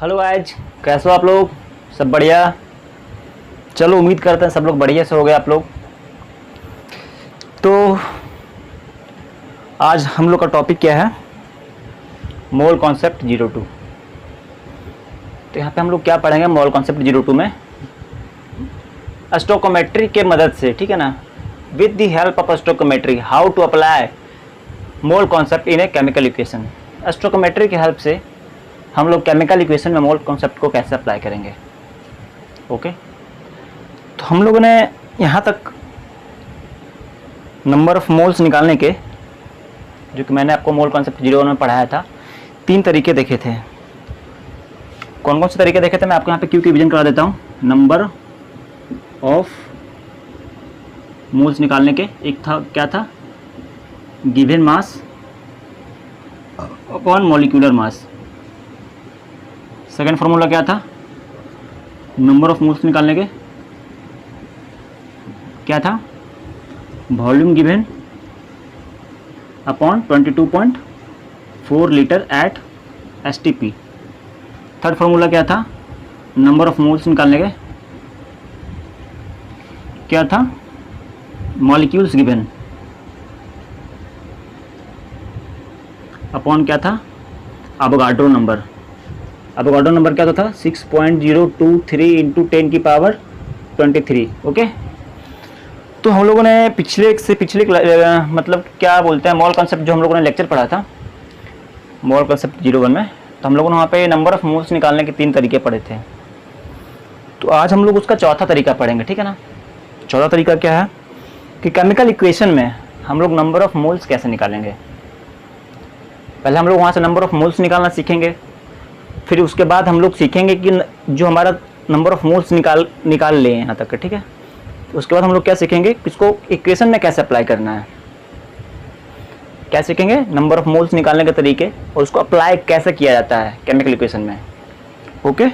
Hello आज कैसे हो आप लोग। सब बढ़िया। चलो उम्मीद करते हैं सब लोग बढ़िया से हो गए आप लोग। तो आज हम लोग का टॉपिक क्या है, मोल कॉन्सेप्ट 02। तो यहाँ पे हम लोग क्या पढ़ेंगे मोल कॉन्सेप्ट 02 में, स्टोकोमेट्री के मदद से, ठीक है ना, with the help of stoichiometry how to apply mole concept in a chemical equation. Stoichiometry की हेल्प से हम लोग केमिकल इक्वेशन में मोल कॉन्सेप्ट को कैसे अप्लाई करेंगे। ओके, तो हम लोगों ने यहाँ तक नंबर ऑफ मोल्स निकालने के, जो कि मैंने आपको मोल कॉन्सेप्ट 01 में पढ़ाया था, 3 तरीके देखे थे। कौन कौन से तरीके देखे थे मैं आपको यहाँ पे क्यू की विजन करा देता हूँ। नंबर ऑफ मोल्स निकालने के एक था, क्या था, गिवन मास अपॉन मॉलिक्यूलर मास। सेकेंड फार्मूला क्या था, नंबर ऑफ मोल्स निकालने के क्या था, volume given upon 22.4 litre at STP। Third formula क्या था, नंबर ऑफ मोल्स निकालने के क्या था, मॉलिक्यूल्स गिवन अपॉन क्या था, अवोगाड्रो नंबर। अवोगाड्रो नंबर क्या था 6.023 इंटू 10 की पावर 23। ओके, तो हम लोगों ने पिछले मतलब क्या बोलते हैं मोल कॉन्सेप्ट, जो हम लोगों ने लेक्चर पढ़ा था मोल कॉन्सेप्ट 01 में, तो हम लोगों ने वहाँ पे नंबर ऑफ मोल्स निकालने के 3 तरीके पढ़े थे। तो आज हम लोग उसका चौथा तरीका पढ़ेंगे, ठीक है ना। चौथा तरीका क्या है कि केमिकल इक्वेशन में हम लोग नंबर ऑफ मोल्स कैसे निकालेंगे। पहले हम लोग वहाँ से नंबर ऑफ मोल्स निकालना सीखेंगे, फिर उसके बाद हम लोग सीखेंगे कि जो हमारा नंबर ऑफ मोल्स निकाल लें यहाँ तक, ठीक है। उसके बाद हम लोग क्या सीखेंगे, इसको इक्वेशन में कैसे अप्लाई करना है। क्या सीखेंगे, नंबर ऑफ मोल्स निकालने के तरीके और उसको अप्लाई कैसे किया जाता है केमिकल इक्वेशन में। ओके,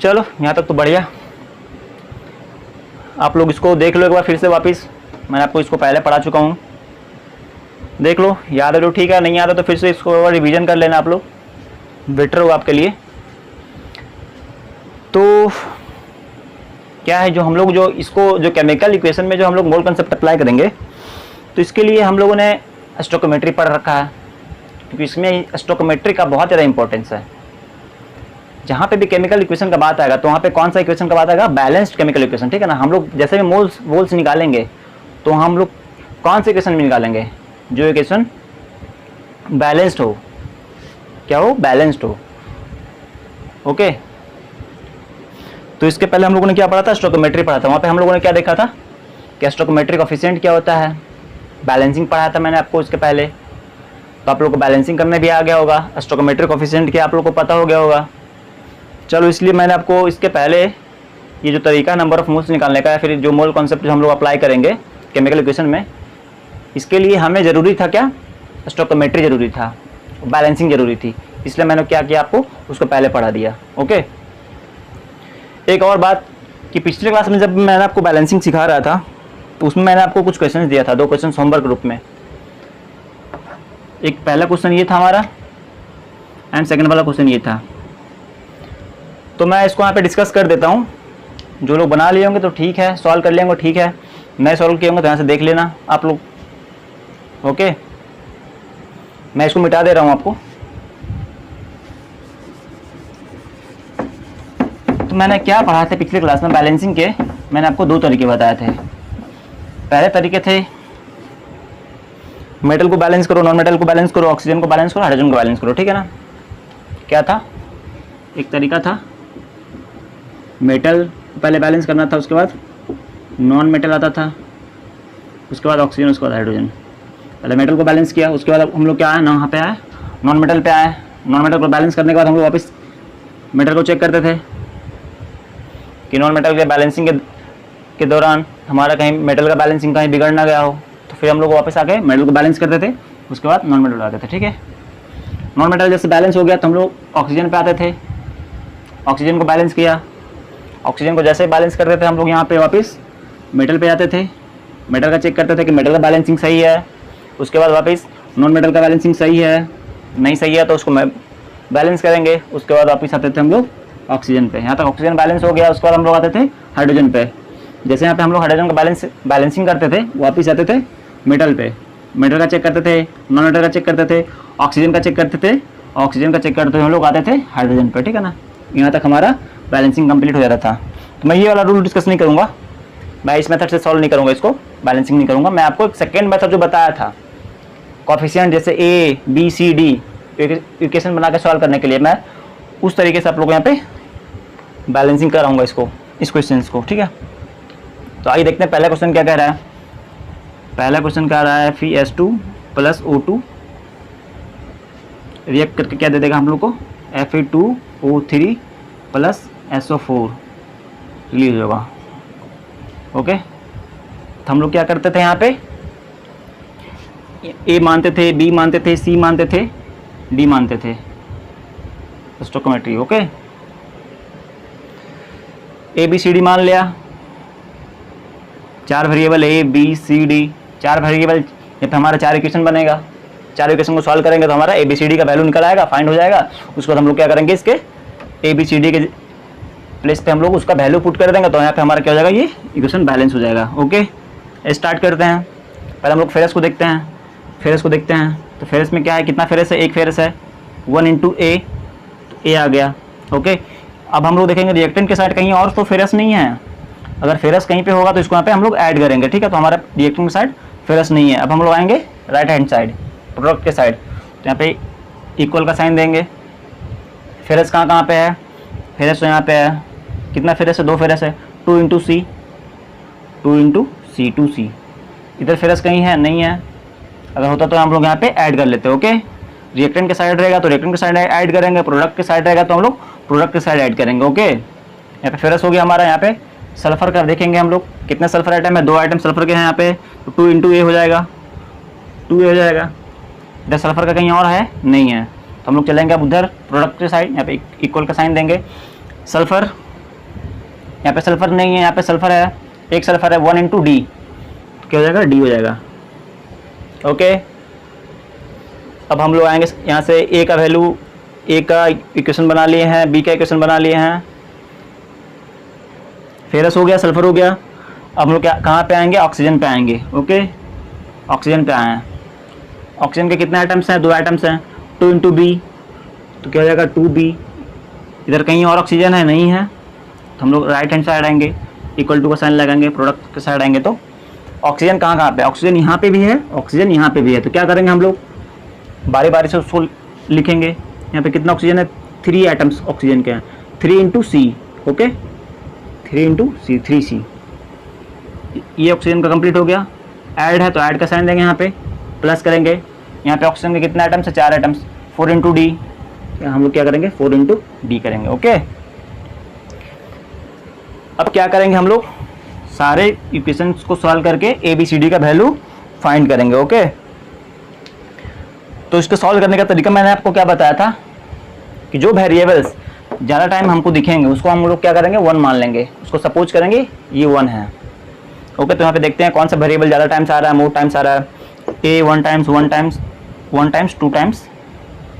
चलो यहाँ तक तो बढ़िया। आप लोग इसको देख लो एक बार फिर से वापस, मैंने आपको इसको पहले पढ़ा चुका हूँ, देख लो, याद है तो ठीक है, नहीं याद है तो फिर से इसको रिवीजन कर लेना आप लोग, बेटर होगा आपके लिए। तो क्या है, जो हम लोग जो इसको जो केमिकल इक्वेशन में जो हम लोग मोल कंसेप्ट अप्लाई करेंगे, तो इसके लिए हम लोगों ने स्टोकोमेट्री पढ़ रखा है, क्योंकि इसमें स्टोकोमेट्री का बहुत ज़्यादा इंपॉर्टेंस है। जहाँ पे भी केमिकल इक्वेशन का बात आएगा तो वहाँ पे कौन सा इक्वेशन का बात आएगा, बैलेंस्ड केमिकल इक्वेशन, ठीक है ना। हम लोग जैसे भी मोल्स निकालेंगे तो हम लोग कौन से इक्वेशन में निकालेंगे, जो इक्वेशन बैलेंस्ड हो। क्या हो, बैलेंस्ड हो। ओके, तो इसके पहले हम लोगों ने क्या पढ़ा था, स्टोकोमेट्री पढ़ा था। वहाँ पे हम लोगों ने क्या देखा था कि स्टोकोमेट्रिक कोफिशिएंट क्या होता है, बैलेंसिंग पढ़ाया था मैंने आपको इसके पहले, तो आप लोग को बैलेंसिंग करने भी आ गया होगा, स्टोकोमेट्रिक कोफिशिएंट क्या आप लोग को पता हो गया होगा। चलो, इसलिए मैंने आपको इसके पहले ये जो तरीका नंबर ऑफ मोल्स निकालने का है, फिर जो मोल कॉन्सेप्ट जो हम लोग अप्लाई करेंगे केमिकल इक्वेशन में, इसके लिए हमें ज़रूरी था क्या, स्टोकोमेट्री ज़रूरी था, बैलेंसिंग ज़रूरी थी, इसलिए मैंने क्या किया, आपको उसको पहले पढ़ा दिया। ओके, एक और बात कि पिछले क्लास में जब मैंने आपको बैलेंसिंग सिखा रहा था तो उसमें मैंने आपको कुछ क्वेश्चंस दिया था, 2 क्वेश्चन होमवर्क ग्रुप में। एक पहला क्वेश्चन ये था हमारा एंड सेकंड वाला क्वेश्चन ये था। तो मैं इसको यहाँ पे डिस्कस कर देता हूँ, जो लोग बना लिए होंगे तो ठीक है, सॉल्व कर लेंगे ठीक है, नहीं सॉल्व किए होंगे तो यहाँ से देख लेना आप लोग। ओके, मैं इसको मिटा दे रहा हूँ आपको। तो मैंने क्या पढ़ा था पिछले क्लास में बैलेंसिंग के, मैंने आपको 2 तरीके बताए थे। पहले तरीके थे मेटल को बैलेंस करो, नॉन मेटल को बैलेंस करो, ऑक्सीजन को बैलेंस करो, हाइड्रोजन को बैलेंस करो, ठीक है ना। क्या था, एक तरीका था मेटल पहले बैलेंस करना था, उसके बाद नॉन मेटल आता था, उसके बाद ऑक्सीजन, उसके बाद हाइड्रोजन। पहले मेटल को बैलेंस किया, उसके बाद हम लोग क्या आए, यहाँ पे आए नॉन मेटल पे आए। नॉन मेटल को बैलेंस करने के बाद हम लोग वापस मेटल को चेक करते थे कि नॉन मेटल के बैलेंसिंग के दौरान हमारा कहीं मेटल का बैलेंसिंग कहीं बिगड़ ना गया हो, तो फिर हम लोग वापस आके मेटल को बैलेंस करते थे, उसके बाद नॉन मेटल आते थे, ठीक है। नॉन मेटल जैसे बैलेंस हो गया तो हम लोग ऑक्सीजन पे आते थे, ऑक्सीजन को बैलेंस किया, ऑक्सीजन को जैसे बैलेंस करते थे हम लोग यहाँ पे वापस मेटल पे आते थे, मेटल का चेक करते थे कि मेटल का बैलेंसिंग सही है, उसके बाद वापस नॉन मेटल का बैलेंसिंग सही है, नहीं सही है तो उसको बैलेंस करेंगे, उसके बाद वापस आते थे हम लोग ऑक्सीजन पे। यहाँ तक ऑक्सीजन बैलेंस हो गया, उसके बाद हम लोग आते थे हाइड्रोजन पे। जैसे यहाँ पे हम लोग हाइड्रोजन का बैलेंसिंग करते थे, वापस आते थे मेटल पे, मेटल का चेक करते थे, नॉन मेटल का चेक करते थे, ऑक्सीजन का चेक करते थे, ऑक्सीजन का चेक करते हुए हम लोग आते थे हाइड्रोजन पे, ठीक है ना। यहाँ तक हमारा बैलेंसिंग कंप्लीट हो जाता था। तो मैं ये वाला रूल डिस्कस नहीं करूँगा, मैं इस मेथड से सॉल्व नहीं करूँगा, इसको बैलेंसिंग नहीं करूँगा। मैं आपको एक सेकेंड मेथड जो बताया था कोफिशिएंट जैसे A B C D equation बना के सॉल्व करने के लिए, मैं उस तरीके से आप लोग यहाँ पे बैलेंसिंग कराऊंगा इस क्वेश्चन को, ठीक है। तो आइए देखते हैं पहला क्वेश्चन क्या कह रहा है। पहला क्वेश्चन कह रहा है Fe2 प्लस O2 रिएक्ट करके क्या दे देगा हम लोग को, Fe2O3 प्लस SO4 रिलीज होगा। ओके, तो हम लोग क्या करते थे, यहाँ पे ए मानते थे, बी मानते थे, सी मानते थे, डी मानते थे, stoichiometry. Okay, A B C D मान लिया, 4 variable A B C D, 4 variable, यहाँ पे हमारा 4 इक्वेशन बनेगा। 4 इक्वेशन को सॉल्व करेंगे तो हमारा ए बी सी डी का वैल्यू निकल आएगा, फाइंड हो जाएगा। उसके बाद हम लोग क्या करेंगे, इसके ए बी सी डी के प्लेस पे हम लोग उसका वैल्यू पुट कर देंगे, तो यहाँ पे हमारा क्या हो जाएगा, ये इक्वेशन बैलेंस हो जाएगा। ओके, स्टार्ट करते हैं। पहले हम लोग फेरस को देखते हैं, फेरस को देखते हैं। तो फेरस में क्या है, कितना फेरस है, एक फेरस है, 1 इंटू ए, तो ए आ गया। ओके, अब हम लोग देखेंगे रिएक्टेंट के साइड कहीं और तो फेरस नहीं है, अगर फेरस कहीं पे होगा तो इसको यहाँ पे हम लोग ऐड करेंगे, ठीक है। तो हमारा रिएक्टेंट के साइड फेरस नहीं है। अब हम लोग आएंगे राइट हैंड साइड, प्रोडक्ट के साइड, तो यहाँ पे इक्वल का साइन देंगे। फेरस कहाँ पे है, फेरस तो यहाँ पे है, कितना फेरस है, 2 फेरस है, 2 इंटू सी, 2 इंटू सी, 2C। इधर फेरस कहीं है, नहीं है, अगर होता तो हम लोग यहाँ पे ऐड कर लेते। ओके, रिएक्टेंट के साइड रहेगा तो रिएक्टेंट के साइड ऐड करेंगे, प्रोडक्ट के साइड रहेगा तो हम लोग प्रोडक्ट के साइड ऐड करेंगे। ओके, यहाँ पे फेरस हो गया हमारा। यहाँ पे सल्फर का देखेंगे हम लोग, कितने सल्फर आइटम है, 2 आइटम सल्फर के हैं यहाँ पे, तो 2 इंटू ए हो जाएगा, 2A हो जाएगा। इधर सल्फर का कहीं और है, नहीं है, तो हम लोग चलेंगे अब उधर प्रोडक्ट के साइड, यहाँ पे इक्वल का साइन देंगे। सल्फर, यहाँ पे सल्फर नहीं है, यहाँ पे सल्फर है, एक सल्फर है, 1 इंटू डी, क्या हो जाएगा, डी हो जाएगा। ओके, अब हम लोग आएंगे यहाँ से, ए का वैल्यू, ए का इक्वेशन बना लिए हैं, बी का इक्वेशन बना लिए हैं, फेरस हो गया, सल्फर हो गया। अब हम लोग क्या कहाँ पे आएंगे, ऑक्सीजन पे आएंगे। ओके, ऑक्सीजन पे आए हैं। ऑक्सीजन के कितने आइटम्स हैं, 2 आइटम्स हैं, 2 इंटू बी, तो क्या हो जाएगा 2B। इधर कहीं और ऑक्सीजन है, नहीं है, तो हम लोग राइट हैंड साइड आएंगे, इक्वल टू का साइन लगाएंगे, प्रोडक्ट के साइड आएंगे। तो ऑक्सीजन कहाँ पे, ऑक्सीजन यहाँ पे भी है, ऑक्सीजन यहाँ पे भी है, तो क्या करेंगे हम लोग, बारी बारी से उसको लिखेंगे। यहाँ पे कितना ऑक्सीजन है, 3 आइटम्स ऑक्सीजन के हैं, 3 इंटू सी। ओके, 3 इंटू सी, 3C। ये ऑक्सीजन का कंप्लीट हो गया। ऐड है तो ऐड का साइन देंगे, यहाँ पे प्लस करेंगे। यहाँ पे ऑक्सीजन के कितने आइटम्स है, 4 आइटम्स, 4 इंटू डी, हम लोग क्या करेंगे, 4 इंटू डी करेंगे। ओके, अब क्या करेंगे हम लोग, सारे इक्वेशंस को सॉल्व करके ए बी सी डी का वैल्यू फाइंड करेंगे। ओके, तो इसको सॉल्व करने का तरीका मैंने आपको क्या बताया था कि जो वेरिएबल्स ज़्यादा टाइम हमको दिखेंगे उसको हम लोग क्या करेंगे, 1 मान लेंगे, उसको सपोज करेंगे ये 1 है। ओके, तो यहाँ पे देखते हैं कौन सा वेरिएबल ज़्यादा टाइम्स आ रहा है, मोर टाइम्स आ रहा है। ए 1 times, 1 times, 1 times, 2 times,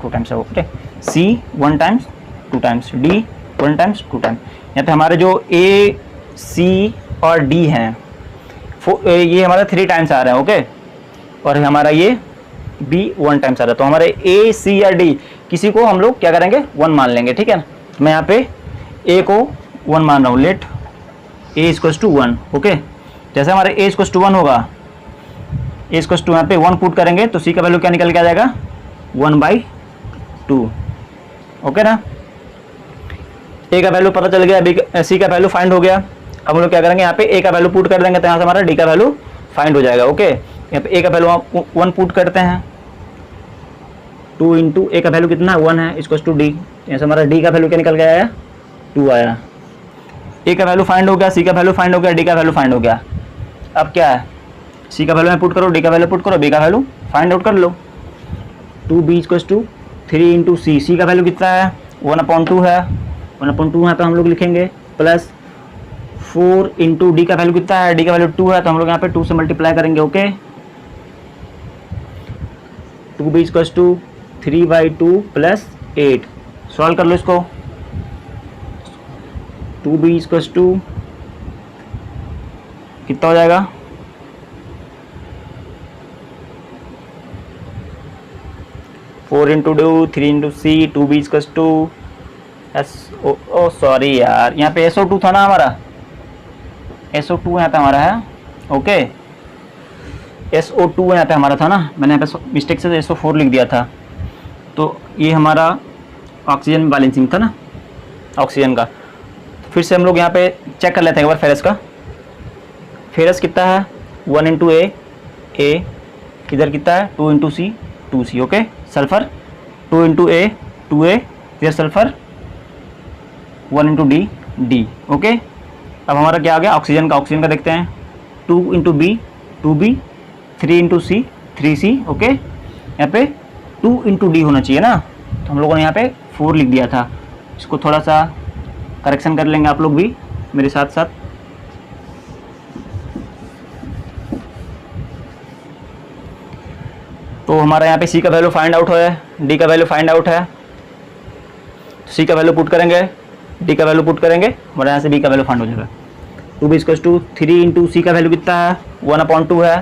2 times है। ओके, सी 1 times, 2 times, D 1 times, 2 times. यहाँ पे हमारे जो ए सी और डी हैं ये हमारा 3 टाइम्स आ रहा है। ओके, और हमारा ये बी 1 टाइम्स आ रहा है, तो हमारे ए सी या डी किसी को हम लोग क्या करेंगे, 1 मान लेंगे। ठीक है ना, तो मैं यहाँ पे ए को 1 मान रहा हूँ, let A equals to 1। Okay, जैसे हमारे ए इक्वल्स टू 1 होगा, ए इक्वल्स टू यहाँ पे 1 पुट करेंगे तो सी का वैल्यू क्या निकल के आ जाएगा, 1/2। ओके ना, ए का वैल्यू पता चल गया, बी सी का वैल्यू फाइंड हो गया। अब हम लोग क्या करेंगे, यहाँ पे ए का वैल्यू पुट कर देंगे तो यहाँ से हमारा डी का वैल्यू फाइंड हो जाएगा। ओके, यहाँ पे ए का वैल्यू 1 पुट करते हैं, 2 इंटू ए का वैल्यू कितना है, 1 है, इक्वल्स टू डी, यहाँ से हमारा डी का वैल्यू क्या निकल के आया, 2 आया। ए का वैल्यू फाइंड हो गया, सी का वैल्यू फाइंड हो गया, डी का वैल्यू फाइंड हो गया। अब क्या है, सी का वैल्यू में पुट करो, डी का वैल्यू पुट करो, बी का वैल्यू फाइंड आउट कर लो। 2b इक्वल्स टू 3 इंटू सी, सी का वैल्यू कितना है, 1/2 है, 1/2 यहाँ पे हम लोग लिखेंगे, प्लस 4 इंटू डी का वैल्यू कितना है, डी का वैल्यू 2 है, तो हम लोग यहाँ पे 2 से मल्टीप्लाई करेंगे। Okay, 2b equals to 3/2 plus 8, solve कर लो इसको। 2b इक्वल्स टू कितना हो जाएगा, 4 into D 3 into C 2b equals to S O sorry यार, यहाँ पे SO2 था ना हमारा, SO2 यहाँ पे हमारा है। ओके SO2 यहाँ पे हमारा था ना, मैंने यहाँ पे मिस्टेक से SO4 लिख दिया था। तो ये हमारा ऑक्सीजन बैलेंसिंग था ना, ऑक्सीजन का। फिर से हम लोग यहाँ पे चेक कर लेते हैं एक बार फेरस का। फेरस कितना है 1 इंटू ए, इधर कितना है 2 इंटू सी, 2C। ओके सल्फर 2 इंटू ए, 2A, इधर सल्फर 1 इंटू डी। ओके अब हमारा क्या आ गया ऑक्सीजन का, ऑक्सीजन का देखते हैं 2 इंटू बी, 2B, 3 इंटू सी, 3C। ओके यहाँ पे 2 इंटू डी होना चाहिए ना, तो हम लोगों ने यहाँ पे 4 लिख दिया था। इसको थोड़ा सा करेक्शन कर लेंगे आप लोग भी मेरे साथ साथ। तो हमारा यहाँ पे सी का वैल्यू फाइंड आउट है, डी का वैल्यू फाइंड आउट है। सी का वैल्यू पुट करेंगे, डी का वैल्यू पुट करेंगे, हमारे यहाँ से बी का वैल्यू फाइंड हो जाएगा। 2b इक्वल्स टू 3 इंटू सी का वैल्यू कितना है 1/2 है,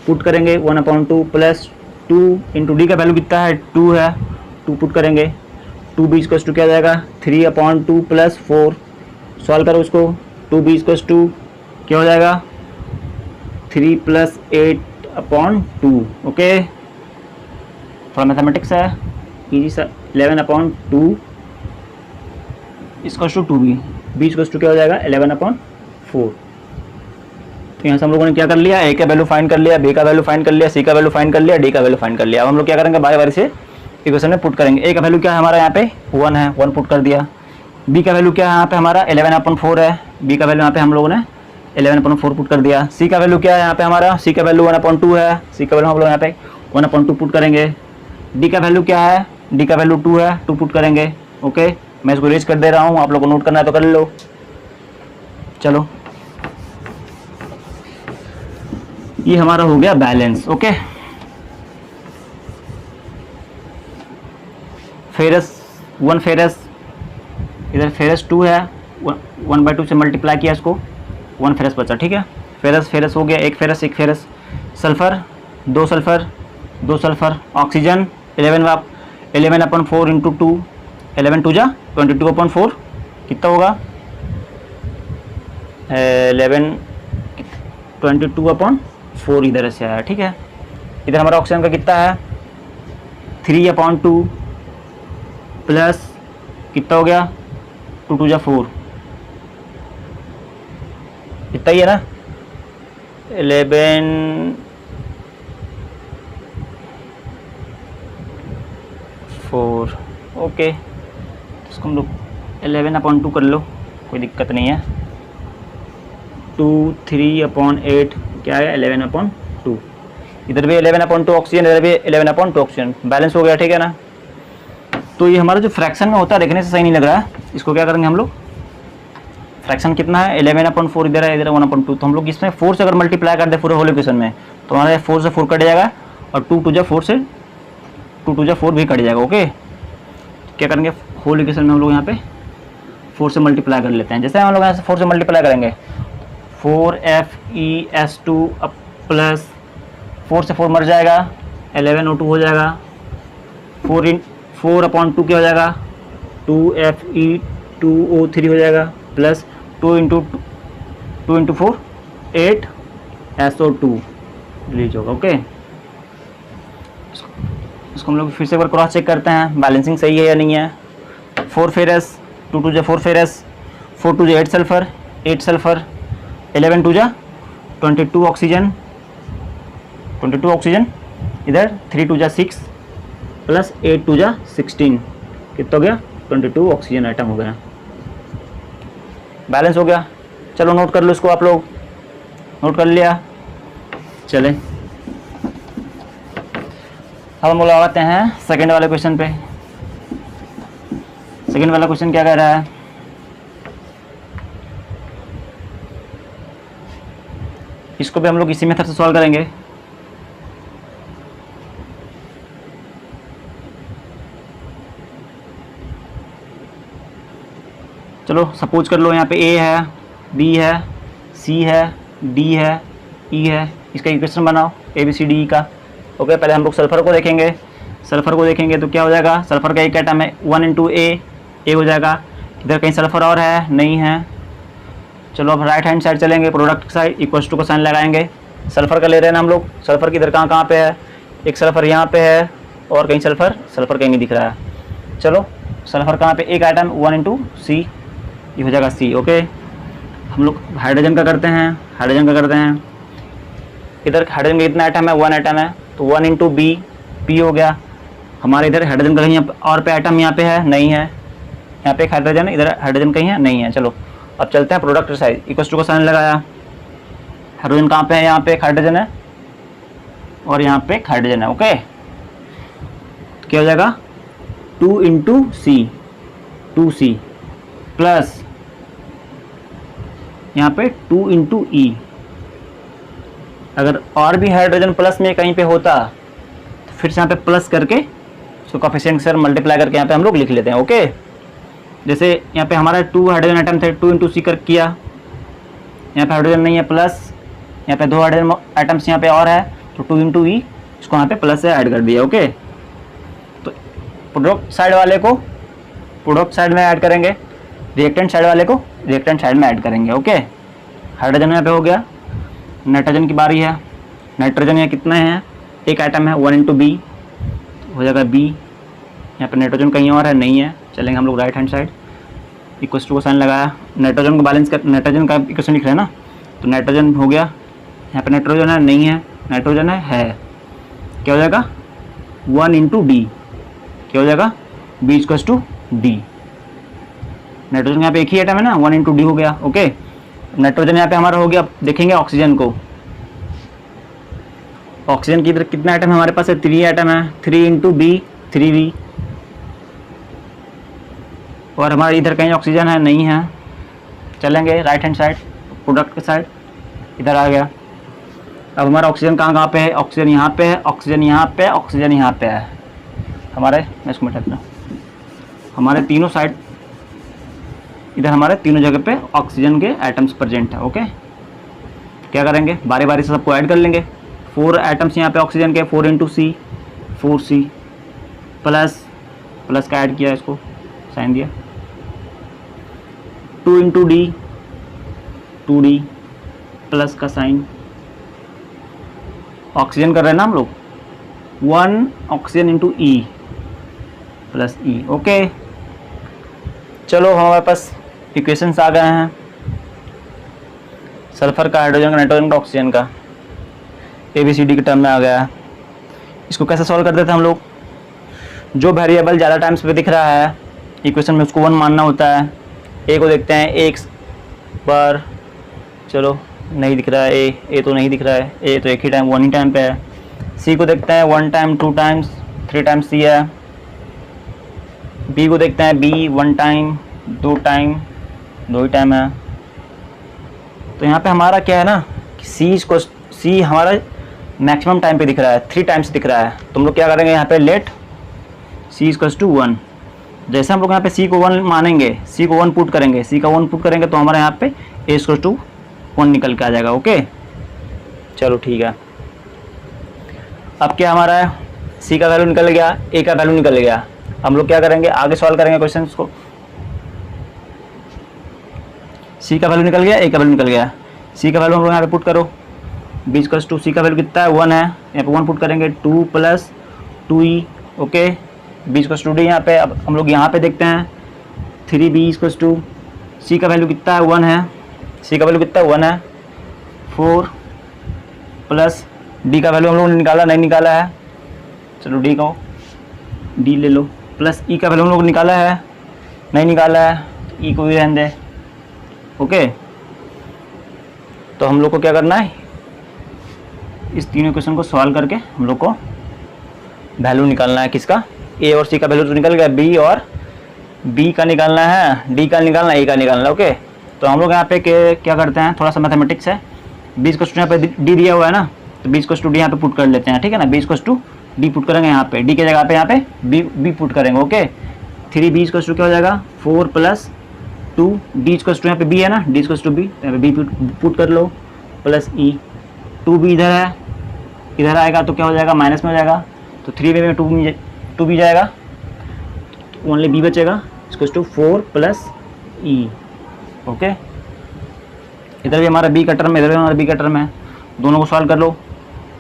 पुट करेंगे 1/2 प्लस 2 इंटू डी का वैल्यू कितना है 2 है, 2 पुट करेंगे। 2b इक्वल्स टू क्या जाएगा 3/2 प्लस 4, सॉल्व करो इसको। 2b इक्वल्स टू क्या हो जाएगा 3 प्लस 8/2। ओके थोड़ा मैथमेटिक्स है इजी सा। 11/2 equals to 2b, b equals to क्या हो जाएगा 11/4। तो यहाँ से हम लोगों ने क्या कर लिया, ए का वैल्यू फाइंड कर लिया, बी का वैल्यू फाइंड कर लिया, सी का वैल्यू फाइंड कर लिया, डी का वैल्यू फाइंड कर लिया। अब हम लोग क्या करेंगे बारी बारी से इक्वेशन में पुट करेंगे। ए का वैल्यू क्या है हमारा यहाँ पे 1 है, 1 पुट कर दिया। बी का वैल्यू क्या है यहाँ पे हमारा 11/4 है, बी का वैल्यू यहाँ पे हम लोगों ने 11/4 पुट कर दिया। सी का वैल्यू क्या है यहाँ पे हमारा, सी का वैल्यू 1/2 है, सी का वैल्यू हम लोग यहाँ पे 1/2 पुट करेंगे। डी का वैल्यू क्या है, डी का वैल्यू 2 है, 2 पुट करेंगे। ओके मैं इसको रेज कर दे रहा हूँ, आप लोग को नोट करना है तो कर लो। चलो ये हमारा हो गया बैलेंस। ओके फेरस 1 फेरस, इधर फेरस 2 है, 1/2 से मल्टीप्लाई किया इसको, 1 फेरस बचा। ठीक है फेरस फेरस हो गया, एक फेरस एक ferrous. Sulphur 2 sulphur 2 sulphur. Oxygen 11/4 into 2, 11 2 जा 22/4 कितना होगा 11 22/4 इधर से आया। ठीक है इधर हमारा ऑक्सीजन का कितना है 3/2 प्लस कितना हो गया 2 2 जा 4, इतना ही है ना 11/4। ओके इसको हम लोग 11/2 कर लो, कोई दिक्कत नहीं है। 2 3/8 क्या है 11/2, इधर भी 11/2 ऑक्सीजन, इधर भी 11/2 ऑक्सीजन, बैलेंस हो गया। ठीक है ना। तो ये हमारा जो फ्रैक्शन में होता है देखने से सही नहीं लग रहा है, इसको क्या करेंगे हम लोग, फ्रैक्शन कितना है 11/4 इधर है, इधर 1/2, तो हम लोग इसमें 4 से अगर मल्टीप्लाई कर दे पूरे होल इक्वेशन में तो हमारा 4 से 4 कट जाएगा और 2 2 जा 4 से 2 2 जा 4 भी कट जाएगा। ओके क्या करेंगे होल इक्वेशन में हम लोग यहाँ पे 4 से मल्टीप्लाई कर लेते हैं। जैसे हम लोग यहाँ से 4 से मल्टीप्लाई करेंगे 4FeS2 प्लस 4 से 4 मर जाएगा 11O2 हो जाएगा, 4/2 क्या हो जाएगा 2Fe2O3 हो जाएगा प्लस 2 इंटू 4 8SO2 रिलीज होगा। ओके इसको हम लोग फिर से एक बार क्रॉस चेक करते हैं बैलेंसिंग सही है या नहीं है। 4 फेरस 2 2 जा 4 फेरस, 4 2 जा 8 सल्फर 8 सल्फर, 11 2 जा 22 ऑक्सीजन 22 ऑक्सीजन, इधर 3 2 जा 6 प्लस 8 2 जा 16 कितना हो गया 22 ऑक्सीजन आइटम हो गया, बैलेंस हो गया। चलो नोट कर लो इसको, आप लोग नोट कर लिया। चले अब हम लोग आते हैं सेकंड वाले क्वेश्चन पे। सेकंड वाला क्वेश्चन क्या कह रहा है, इसको भी हम लोग इसी मेथड से सॉल्व करेंगे। चलो सपोज कर लो यहाँ पे ए है, बी है, सी है, डी है, ई है, इसका इक्वेशन बनाओ ABCDE का। ओके, पहले हम लोग सल्फर को देखेंगे। सल्फर को देखेंगे तो क्या हो जाएगा, सल्फर का एक एटम है 1 इंटू ए हो जाएगा। इधर कहीं सल्फर और है, नहीं है। चलो अब राइट हैंड साइड चलेंगे, प्रोडक्ट साइड, इक्वल्स टू का साइन लगाएंगे। सल्फर का ले रहे हैं ना हम लोग, सल्फर की इधर कहाँ पे है, एक सल्फर यहाँ पे है और कहीं सल्फर कहीं नहीं दिख रहा है। चलो सल्फर कहाँ पे, एक आइटम 1 इंटू सी, ये हो जाएगा सी। ओके, हम लोग हाइड्रोजन का करते हैं, इधर हाइड्रोजन का कितना आइटम है, 1 आइटम है, तो 1 इंटू बी, पी हो गया। हमारे इधर हाइड्रोजन का कहीं और पे आइटम यहाँ पे है, नहीं है। यहाँ पे एक हाइड्रोजन, इधर हाइड्रोजन कहीं है, नहीं है। चलो अब चलते हैं प्रोडक्ट साइड, इक्वल्स टू का साइन लगाया। हाइड्रोजन कहाँ पे है, यहाँ पे एक हाइड्रोजन है और यहाँ पे एक हाइड्रोजन है। ओके, तो क्या हो जाएगा 2 इंटू सी, 2C प्लस यहाँ पे 2 इंटू ई। अगर और भी हाइड्रोजन प्लस में कहीं पे होता तो फिर से यहाँ पे प्लस करके उसको कोफिशिएंट से मल्टीप्लाई करके यहाँ पे हम लोग लिख लेते हैं। ओके, जैसे यहाँ पे हमारा 2 हाइड्रोजन आइटम थे, 2 इंटू सी कर किया। यहाँ पे हाइड्रोजन नहीं है, प्लस यहाँ पे 2 हाइड्रोजन आइटम्स यहाँ पे और है, तो 2 इंटू ई, इसको यहाँ पे प्लस से ऐड कर दिया। ओके, तो प्रोडक्ट साइड वाले को प्रोडक्ट साइड में ऐड करेंगे, रिएक्टेंट साइड वाले को रिएक्टेंट साइड में ऐड करेंगे। ओके, हाइड्रोजन यहाँ पे हो गया। नाइट्रोजन की बारी है। नाइट्रोजन यहाँ कितने हैं, एक आइटम है 1 इंटू बी, हो जाएगा बी। यहाँ पे नाइट्रोजन कहीं और है, नहीं है। चलेंगे हम लोग right hand side, equals to का साइन लगाया। नाइट्रोजन को बैलेंस कर, नाइट्रोजन का इक्वेशन लिख रहे हैं ना, तो नाइट्रोजन हो गया। यहाँ पे नाइट्रोजन है, नहीं है। नाइट्रोजन है। क्या हो जाएगा 1 इंटू डी, क्या हो जाएगा B equals to D. Nitrogen यहाँ पे एक ही आइटम है ना, 1 इंटू डी हो गया। ओके, नाइट्रोजन यहाँ पे हमारा हो गया। देखेंगे ऑक्सीजन को, ऑक्सीजन की इधर कितना आइटम है हमारे पास है, 3 आइटम है, 3 इंटू बी, 3V। और हमारे इधर कहीं ऑक्सीजन है, नहीं है। चलेंगे राइट हैंड साइड, प्रोडक्ट के साइड, इधर आ गया। अब हमारा ऑक्सीजन कहाँ पे है, ऑक्सीजन यहाँ पे है, ऑक्सीजन यहाँ पे है, ऑक्सीजन यहाँ पे है। हमारे मैं इसको मिटा दूँ, हमारे तीनों साइड इधर हमारे तीनों जगह पे ऑक्सीजन के आइटम्स प्रेजेंट है। ओके, क्या करेंगे, बारी बारी से सबको ऐड कर लेंगे। 4 आइटम्स यहाँ पे ऑक्सीजन के, 4 इंटू सी, 4C प्लस का ऐड किया, इसको साइन दिया। 2 इंटू डी, 2D प्लस का साइन। ऑक्सीजन कर रहे हैं ना हम लोग, 1 oxygen into E plus E. Okay, चलो हमारे पास इक्वेशंस आ गए हैं, सल्फर का, हाइड्रोजन का, नाइट्रोजन का, ऑक्सीजन का, ABCD के टर्म में आ गया है। इसको कैसे सॉल्व करते थे हम लोग, जो वेरिएबल ज़्यादा टाइम्स पे दिख रहा है इक्वेशन में उसको 1 मानना होता है। ए को देखते हैं, एक बार, चलो नहीं दिख रहा है ए तो नहीं दिख रहा है, ए तो एक ही टाइम 1 ही टाइम पे है। सी को देखते हैं 1 टाइम, 2 टाइम्स, 3 टाइम्स सी है। बी को देखते हैं, बी 1 टाइम, 2 टाइम, 2 ही टाइम है। तो यहाँ पे हमारा क्या है ना कि सी हमारा मैक्सिमम टाइम पे दिख रहा है, 3 टाइम्स दिख रहा है। तो हम लोग क्या करेंगे यहाँ पे, लेट सी इक्वल्स टू 1। जैसे हम लोग यहाँ पे सी को 1 मानेंगे, सी को 1 पुट करेंगे, सी का 1 पुट करेंगे तो हमारे यहाँ पे ए इक्वल्स टू 1 निकल के आ जाएगा। ओके, चलो ठीक है। अब क्या हमारा है, सी का वैल्यू निकल गया, ए का वैल्यू निकल गया। हम लोग क्या करेंगे, आगे सॉल्व करेंगे क्वेश्चन को। सी का वैल्यू निकल गया, ए का वैल्यू निकल गया। सी का वैल्यू हम लोग यहाँ पे पुट करो, बी इक्वल्स टू, सी का वैल्यू कितना है 1 है, यहाँ पे 1 पुट करेंगे, 2 plus 2E। Okay, B equals to D. यहाँ पे अब हम लोग यहाँ पे देखते हैं 3B इक्वल्स टू, सी का वैल्यू कितना है 1 है, सी का वैल्यू कितना है 1 है, 4 प्लस डी का वैल्यू हम लोग ने निकाला, नहीं निकाला है, चलो डी को डी ले लो, प्लस ई का वैल्यू हम लोग निकाला है, नहीं निकाला है, ई को भी रहने दे। ओके, तो हम लोग को क्या करना है, इस तीनों क्वेश्चन को सॉल्व करके हम लोग को वैल्यू निकालना है। किसका, ए और सी का वैल्यू तो निकल गया, बी और बी का निकालना है, डी का निकालना है, ए का निकालना है। ओके, तो हम लोग यहाँ पे क्या करते हैं, थोड़ा सा मैथमेटिक्स है। बी इक्वल्स टू यहाँ पे डी दिया हुआ है ना, तो बी इक्वल्स टू डी यहाँ पे पुट कर लेते हैं, ठीक है ना। B equals to D put करेंगे यहाँ पे, डी के जगह पे यहाँ पे बी पुट करेंगे। ओके, 3B इक्वल्स टू क्या हो जाएगा 4 प्लस 2 डी इक्वल टू यहाँ पे बी है ना, डी इक्वल टू बी, यहाँ पे बी पुट कर लो प्लस ई। 2 बी इधर है, इधर आएगा तो क्या हो जाएगा, माइनस में हो जाएगा, तो 3 में 2 बी जाएगा, ओनली बी बचेगा, equal to 4 plus E. Okay, इधर भी हमारा बी का टर्म है, इधर भी हमारा बी का टर्म है, दोनों को सॉल्व कर लो।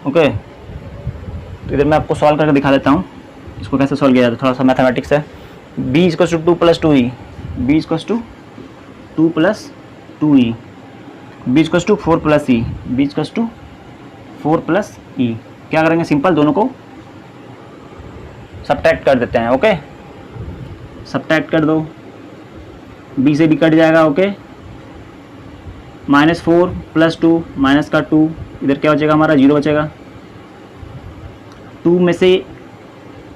ओके, तो इधर मैं आपको सॉल्व करके दिखा देता हूँ इसको कैसे सॉल्व किया जाता है, थोड़ा सा मैथमेटिक्स है। B equal to 2 plus 2 E, B equal to 2 plus 2 E, B equal to 4 plus E, B equal to 4 plus E. क्या करेंगे, सिंपल दोनों को सब्ट्रैक्ट कर देते हैं। ओके, सब्ट्रैक्ट कर दो, बी से बी कट जाएगा। ओके, -4 प्लस 2 माइनस का 2, इधर क्या बचेगा हमारा, 0 बचेगा। 2 में से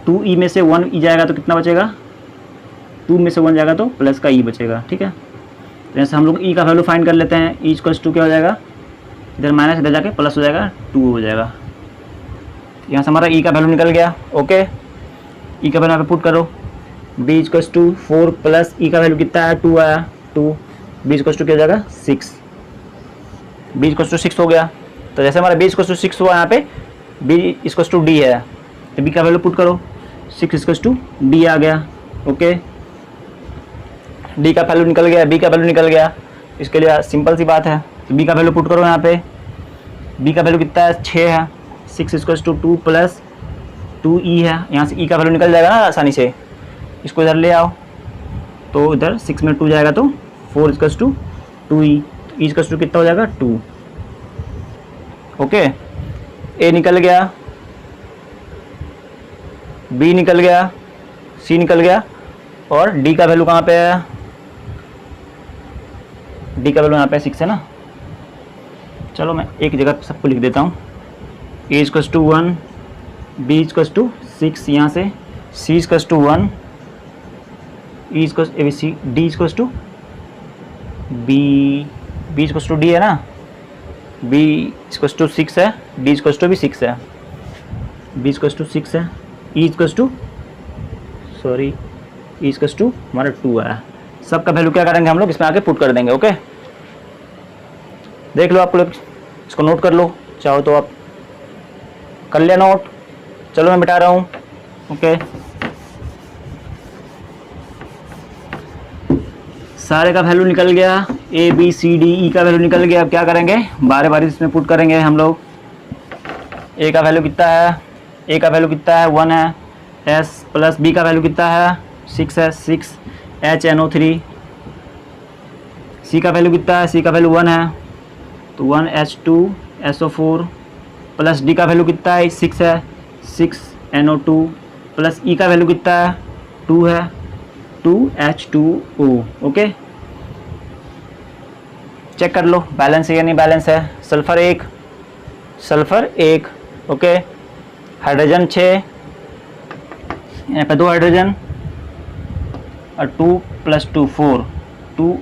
2 ई में से 1 ई जाएगा तो कितना बचेगा, 2 में से 1 जाएगा तो प्लस का ई बचेगा। ठीक है, तो जैसे हम लोग ई का वैल्यू फाइंड कर लेते हैं। ई इक्वल्स टू क्या हो जाएगा, इधर माइनस, इधर जाके प्लस हो जाएगा, 2 हो जाएगा। यहाँ से हमारा ई का वैल्यू निकल गया। ओके, ई का वैल्यू यहाँ पे पुट करो, बी इक्वल्स टू 4 प्लस ई का वैल्यू कितना है, 2 आया, 2, बी इक्वल्स टू क्या हो जाएगा, 6, बी इक्वल्स टू 6 हो गया। तो जैसे हमारा बी इक्वल्स टू 6 हुआ, यहाँ पे बी इक्वल्स टू डी है, तो बी का वैल्यू पुट करो, 6 इक्वल्स टू डी आ गया। ओके, डी का वैल्यू निकल गया, बी का वैल्यू निकल गया, इसके लिए सिंपल सी बात है, तो बी का वैल्यू पुट करो यहाँ पे, बी का वैल्यू कितना है, 6 है, 6 इक्वल्स टू 2 प्लस 2 ई है, यहाँ से ई का वैल्यू निकल जाएगा ना आसानी से, इसको इधर ले आओ, तो इधर 6 में 2 जाएगा तो 4 equals to 2 E, E equals to कितना हो जाएगा, 2। ओके, ए निकल गया, बी निकल गया, सी निकल गया, और डी का वैल्यू कहाँ पे है, डी का वैल्यू यहाँ पे 6 है ना। चलो मैं एक जगह सबको लिख देता हूँ, A equals to 1, B equals to 6, यहाँ से C equals to 1, E equals A B C, D equals to B, B equals to D है ना, बी इक्वल्स टू 6 है, डी इक्वल्स टू भी 6 है, बी इक्वल्स टू 6 है, E equals to sorry E equals to हमारा 2 है। सबका value क्या करेंगे हम लोग, इसमें आके पुट कर देंगे। ओके, देख लो आप लोग, इसको नोट कर लो, चाहो तो आप कर लिया नोट। चलो मैं मिटा रहा हूँ। ओके, सारे का वैल्यू निकल गया, ए बी सी डी ई का वैल्यू निकल गया। अब क्या करेंगे, बारी बारी इसमें पुट करेंगे हम लोग। ए का वैल्यू कितना है, ए का वैल्यू कितना है, 1 है, एस प्लस बी का वैल्यू कितना है, 6 है, 6 HNO3, सी का वैल्यू कितना है, सी का वैल्यू 1 है, तो 1 H2SO4 प्लस डी का वैल्यू कितना है, 6 है, 6 NO2 प्लस ई का वैल्यू कितना है, 2 है, 2 H2O। ओके, चेक कर लो बैलेंस है या नहीं बैलेंस है। Sulphur 1, sulphur 1। ओके, हाइड्रोजन 6, यहाँ पे 2 हाइड्रोजन, और 2 + 2 4,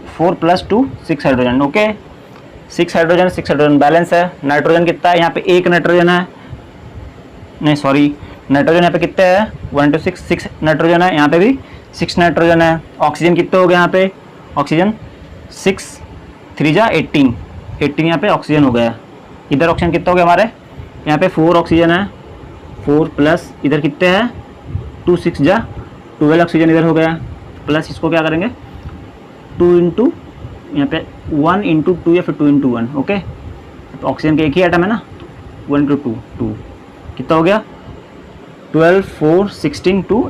4 + 2 6 हाइड्रोजन। ओके, 6 हाइड्रोजन बैलेंस है। नाइट्रोजन कितना है, यहाँ पे 1 नाइट्रोजन है, नहीं सॉरी, नाइट्रोजन यहाँ पे कितने है, 1 to 6, 6 नाइट्रोजन है, यहाँ पे भी 6 नाइट्रोजन है। ऑक्सीजन कितने हो गए यहाँ पे, ऑक्सीजन 6 3 जा 18, 18 यहाँ पे ऑक्सीजन हो गया। इधर ऑक्सीजन कितना हो गया हमारे, यहाँ पे 4 ऑक्सीजन है, 4 प्लस इधर कितने हैं, 2 6 जा 12 ऑक्सीजन इधर हो गया, प्लस इसको क्या करेंगे 2 इंटू यहाँ पे 1 इंटू 2 या फिर 2 इंटू 1। ओके, तो ऑक्सीजन के एक ही आइटम है ना, 1 इंटू 2 2 कितना हो गया, 12 4 16 2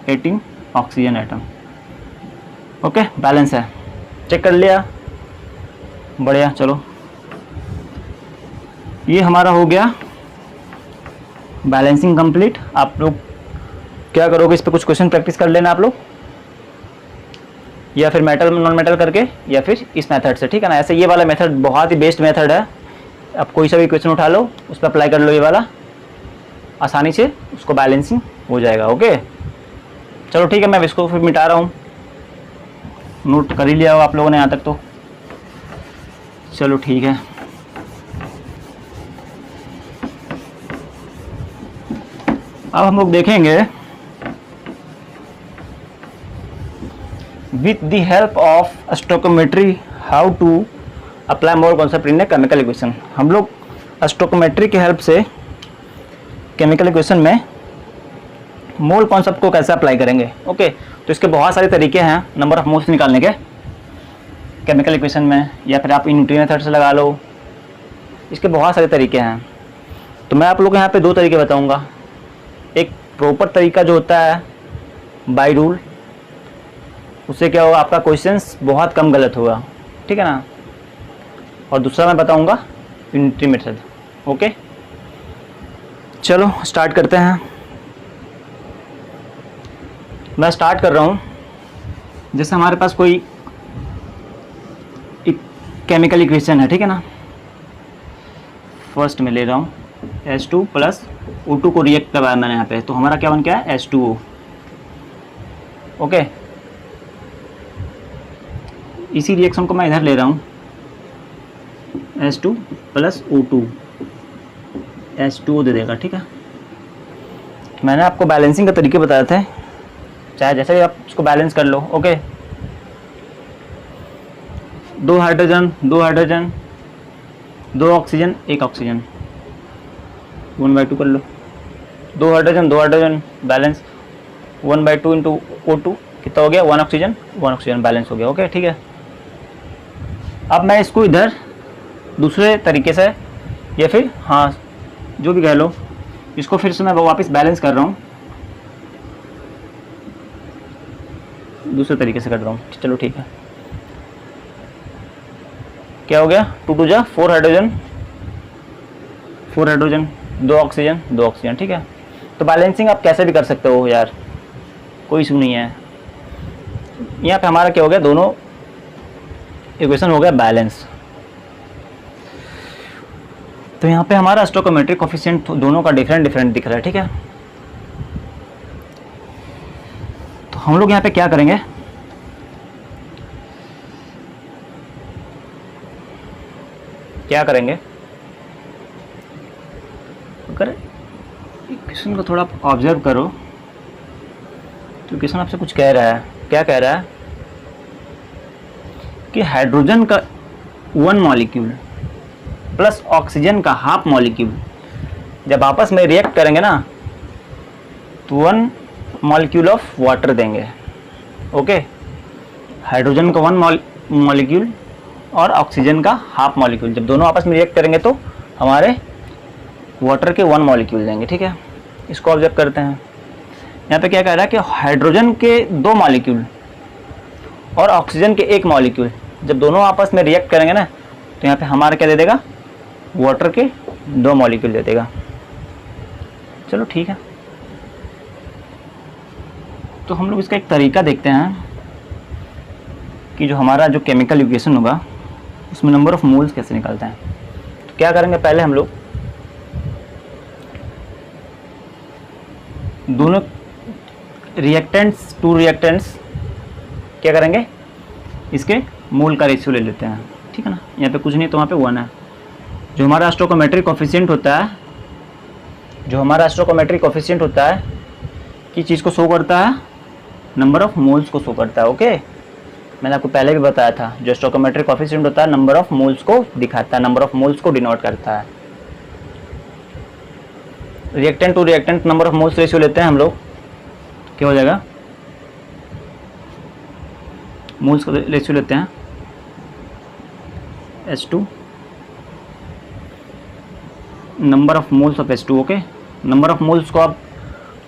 18 ऑक्सीजन आइटम। ओके, बैलेंस है, चेक कर लिया, बढ़िया। चलो ये हमारा हो गया बैलेंसिंग कंप्लीट। आप लोग क्या करोगे, इस पे कुछ क्वेश्चन प्रैक्टिस कर लेना आप लोग, या फिर मेटल नॉन मेटल करके, या फिर इस मेथड से, ठीक है ना। ऐसे ये वाला मेथड बहुत ही बेस्ट मेथड है, आप कोई सा भी क्वेश्चन उठा लो, उस पर अप्लाई कर लो, ये वाला आसानी से उसको बैलेंसिंग हो जाएगा। ओके, चलो ठीक है, मैं इसको फिर मिटा रहा हूँ, नोट कर ही लिया हो आप लोगों ने यहाँ तक तो, चलो ठीक है। अब हम लोग देखेंगे with the help of stoichiometry how to apply mole concept in a chemical equation. हम लोग स्टोकोमेट्री की हेल्प से केमिकल इक्वेशन में मोल कॉन्सेप्ट को कैसे अप्लाई करेंगे। ओके, तो इसके बहुत सारे तरीके हैं नंबर ऑफ मोल्स निकालने के केमिकल इक्वेशन में, या फिर आप यूनिटी मेथड से लगा लो। इसके बहुत सारे तरीके हैं। तो मैं आप लोग को यहाँ पे दो तरीके बताऊँगा। एक प्रॉपर तरीका जो होता है बाय रूल, उससे क्या होगा, आपका क्वेश्चंस बहुत कम गलत होगा, ठीक है ना। और दूसरा मैं बताऊँगा यूनिटी मेथड। ओके, चलो स्टार्ट करते हैं। मैं स्टार्ट कर रहा हूँ। जैसे हमारे पास कोई एक केमिकल इक्वेशन है, ठीक है ना। फर्स्ट में ले रहा हूँ H2 प्लस O2 को रिएक्ट करवाया मैंने यहाँ पे, तो हमारा क्या बन गया है H2O। ओके, इसी रिएक्शन को मैं इधर ले रहा हूँ H2 प्लस O2, H2O दे देगा, ठीक है। मैंने आपको बैलेंसिंग का तरीके बताए थे, चाहे जैसे भी आप उसको बैलेंस कर लो। ओके, दो हाइड्रोजन, दो ऑक्सीजन, एक ऑक्सीजन, 1/2 कर लो। दो हाइड्रोजन बैलेंस, 1/2 इंटू O2 कितना हो गया, 1 ऑक्सीजन बैलेंस हो गया। ओके, ठीक है। अब मैं इसको इधर दूसरे तरीके से, या फिर हाँ जो भी कह लो, इसको फिर से मैं वापस बैलेंस कर रहा हूँ, दूसरे तरीके से कर रहा हूँ। चलो ठीक है, क्या हो गया, 2 2 जा 4 हाइड्रोजन, 2 ऑक्सीजन, ठीक है। तो बैलेंसिंग आप कैसे भी कर सकते हो यार, कोई इशू नहीं है। यहाँ पे हमारा क्या हो गया, दोनों इक्वेशन हो गया बैलेंस। तो यहाँ पे हमारा स्टोइकोमेट्रिक कोफिशिएंट दोनों का डिफरेंट दिख रहा है, ठीक है। तो हम लोग यहाँ पे क्या करेंगे, अगर क्वेश्चन को थोड़ा ऑब्जर्व करो तो क्वेश्चन आपसे कुछ कह रहा है। क्या कह रहा है कि हाइड्रोजन का 1 मॉलिक्यूल प्लस ऑक्सीजन का हाफ मॉलिक्यूल जब आपस में रिएक्ट करेंगे ना, तो 1 मॉलिक्यूल ऑफ वाटर देंगे। ओके, हाइड्रोजन का 1 मॉलिक्यूल और ऑक्सीजन का हाफ मॉलिक्यूल जब दोनों आपस में रिएक्ट करेंगे तो हमारे वाटर के 1 मॉलिक्यूल देंगे, ठीक है। इसको ऑब्जर्व करते हैं। यहाँ पे क्या कह रहा है कि हाइड्रोजन के 2 मॉलिक्यूल और ऑक्सीजन के 1 मॉलिक्यूल जब दोनों आपस में रिएक्ट करेंगे ना, तो यहाँ पे हमारा क्या दे देगा, वाटर के 2 मॉलिक्यूल दे देगा। चलो ठीक है, तो हम लोग इसका एक तरीका देखते हैं कि जो हमारा जो केमिकल इक्वेशन होगा उसमें नंबर ऑफ मोल्स कैसे निकालते हैं। तो क्या करेंगे, पहले हम लोग दोनों टू रिएक्टेंट्स क्या करेंगे, इसके मोल का रेशियो ले लेते हैं, ठीक है ना। यहाँ पे कुछ नहीं तो वहाँ पे 1 है। जो हमारा स्टोइकोमेट्रिक कोफिशिएंट होता है, किस चीज़ को शो करता है, नंबर ऑफ मोल्स को शो करता है। ओके, मैंने आपको पहले भी बताया था, जो स्टोइकोमेट्रिक कोफिशिएंट होता है नंबर ऑफ मोल्स को दिखाता है, नंबर ऑफ मोल्स को डिनोट करता है। Reactant to reactant number of moles ratio लेते हैं हम लोग, क्या हो जाएगा, मोल्स का रेशियो लेते हैं H2 number of moles of H2। Okay, number of moles को आप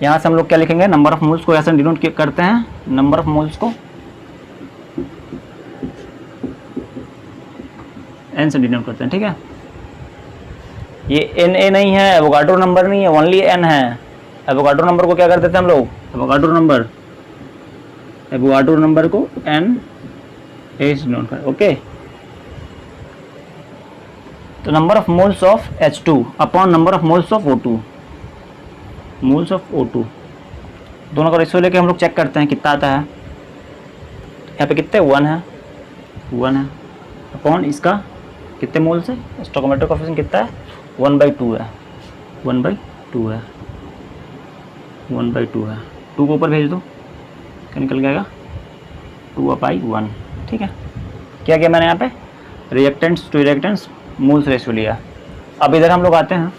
यहाँ से हम लोग क्या लिखेंगे, नंबर ऑफ मोल्स को ऐसा डिनोट करते हैं, नंबर ऑफ मोल्स को N से डिनोट करते हैं, ठीक है। ये Na नहीं है, एवोगाड्रो नंबर नहीं है, ओनली N है। एवोगाड्रो नंबर को क्या करते थे हम लोग, एवोगाड्रो नंबर को N से डिनोट कर। ओके, तो number of moles of H2 upon number of moles of O2, दोनों का रेशियो लेके हम लोग चेक करते हैं कितना आता है। यहाँ पे कितने 1 है अपॉन इसका कितने मोल्स है, स्टोइकोमेट्रिक कोफिशिएंट कितना है, 1/2 है, 1/2 है, 1/2 है। 2 को ऊपर भेज दो, क्या निकल जाएगा 2/1। ठीक है, क्या किया मैंने यहाँ पे, reactants to reactants moles ratio लिया। अब इधर हम लोग आते हैं,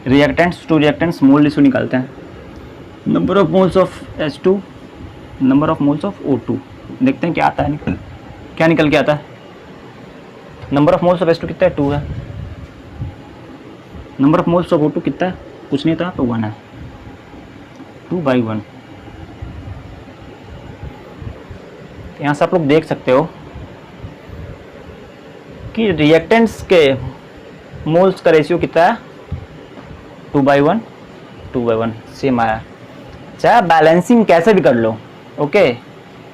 reactants to reactants mole ratio निकालते हैं। Number of moles of H2, number of moles of O2, देखते हैं क्या आता है, क्या निकल के आता है। Number of moles of H2 कितना है, 2 है। Number of moles of O2 कितना है, कुछ नहीं था तो 1 है, 2/1। यहाँ से आप लोग देख सकते हो कि रिएक्टेंट्स के मोल्स का रेशियो कितना है, 2/1, 2/1 सेम आया। चाहे बैलेंसिंग कैसे भी कर लो, ओके।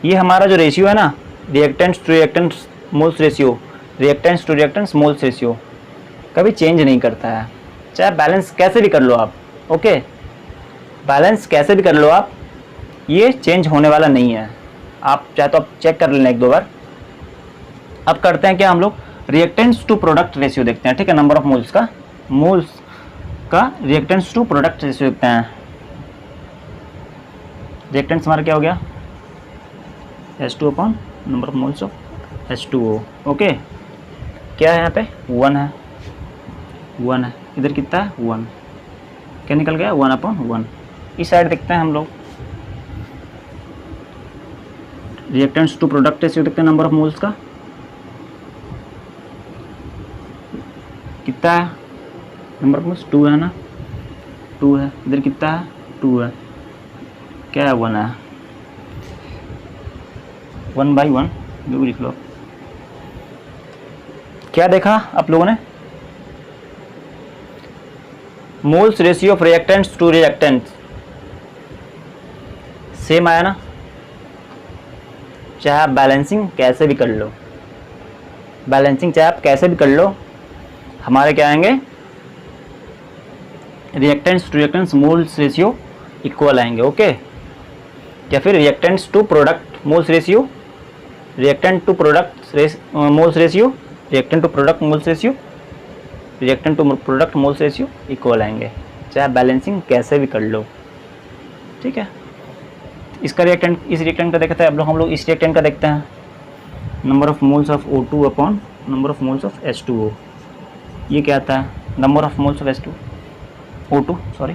ये हमारा जो रेशियो है ना, reactants to reactants moles ratio, reactants to reactants moles ratio कभी चेंज नहीं करता है, चाहे बैलेंस कैसे भी कर लो आप, ओके। बैलेंस कैसे भी कर लो आप, ये चेंज होने वाला नहीं है। आप चाहे तो आप चेक कर लेना 1-2 बार। अब करते हैं क्या, हम लोग रिएक्टेंट्स टू प्रोडक्ट रेशियो देखते हैं। ठीक है, नंबर ऑफ मोल्स का रिएक्टेंट्स टू प्रोडक्ट रेशियो देखते हैं। रिएक्टेंट्स हमारा क्या हो गया, H2 upon number of moles of H2O, okay. क्या है यहाँ पे, 1 है, 1 है। इधर कितना है, 1, क्या निकल गया, 1/1। इस साइड देखते हैं हम लोग, रिएक्टेंट्स टू प्रोडक्ट रेशियो देखते हैं। नंबर ऑफ मोल्स का कितना है, नंबर ऑफ मोल्स 2 है ना, 2 है। इधर कितना है, 2 है, क्या है, 1 है, 1/1 जो भी लिख लो। क्या देखा आप लोगों ने, moles ratio of reactants to reactants same आया ना। चाहे आप बैलेंसिंग कैसे भी कर लो, बैलेंसिंग चाहे आप कैसे भी कर लो, हमारे क्या आएंगे, reactants to reactants moles ratio equal आएंगे, ओके। या फिर reactants to product moles ratio, reactant to product moles ratio, reactant to product moles ratio, reactant to product moles ratio equal आएंगे, चाहे बैलेंसिंग कैसे भी कर लो। ठीक है, इसका रिएक्टेंट, इस रिएक्टेंट का देखते हैं हम लोग इस रिएक्टेंट का देखते हैं। Number of moles of O2 upon number of moles of H2O, ये क्या आता है, number of moles of O2 sorry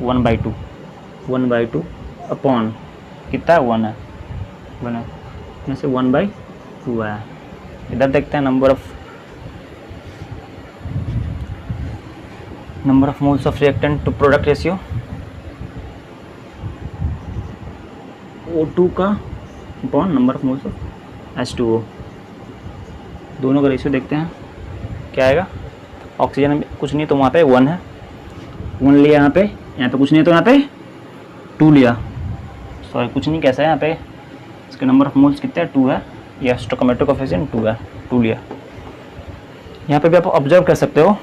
1/2 upon कितना है, 1 है, 1 है, में से 1/2 आया। इधर देखते हैं number of moles of reactant to product ratio, O2 का upon number of moles of H2O, दोनों का रेशियो देखते हैं क्या आएगा। ऑक्सीजन में कुछ नहीं तो वहाँ पे 1 है, 1 लिया, यहाँ पे कुछ नहीं तो यहाँ पे 2 लिया, सॉरी कुछ नहीं, कैसा है यहाँ पे, इसके नंबर ऑफ मोल्स कितने हैं, 2 है, या स्टोइकोमेट्रिक कोएफिशिएंट 2 है, 2 लिया। यहाँ पे भी आप ऑब्जर्व कर सकते हो,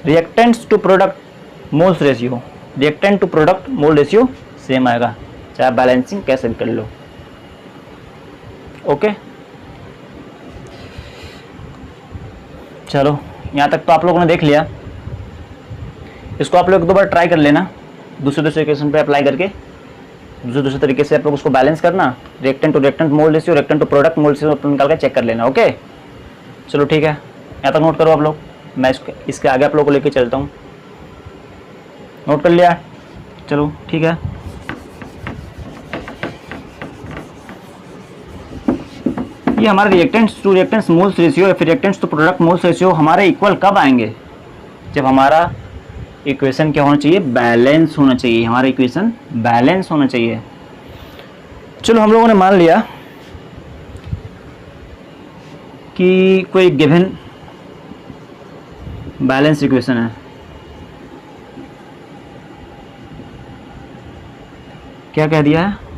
reactants to product moles ratio, reactant to product mole ratio same आएगा, चाहे बैलेंसिंग कैसे भी कर लो, ओके। चलो यहाँ तक तो आप लोगों ने देख लिया। इसको आप लोग 1-2 बार ट्राई कर लेना, दूसरे इक्वेशन पे अप्लाई करके, दूसरे तरीके से आप लोग उसको बैलेंस करना। Reactant to reactant mole ratio, reactant to product mole ratio निकाल कर चेक कर लेना, ओके। चलो ठीक है, यहाँ तक नोट करो आप लोग, मैं इसके आगे आप लोगों को लेके चलता हूँ। नोट कर लिया, चलो ठीक है। ये हमारे reactants to reactants moles ratio या फिर reactants to product moles ratio हमारे इक्वल कब आएंगे, जब हमारा इक्वेशन क्या होना चाहिए, बैलेंस होना चाहिए, हमारा इक्वेशन बैलेंस होना चाहिए। चलो हम लोगों ने मान लिया कि कोई गिवन बैलेंस इक्वेशन है, क्या कह दिया है,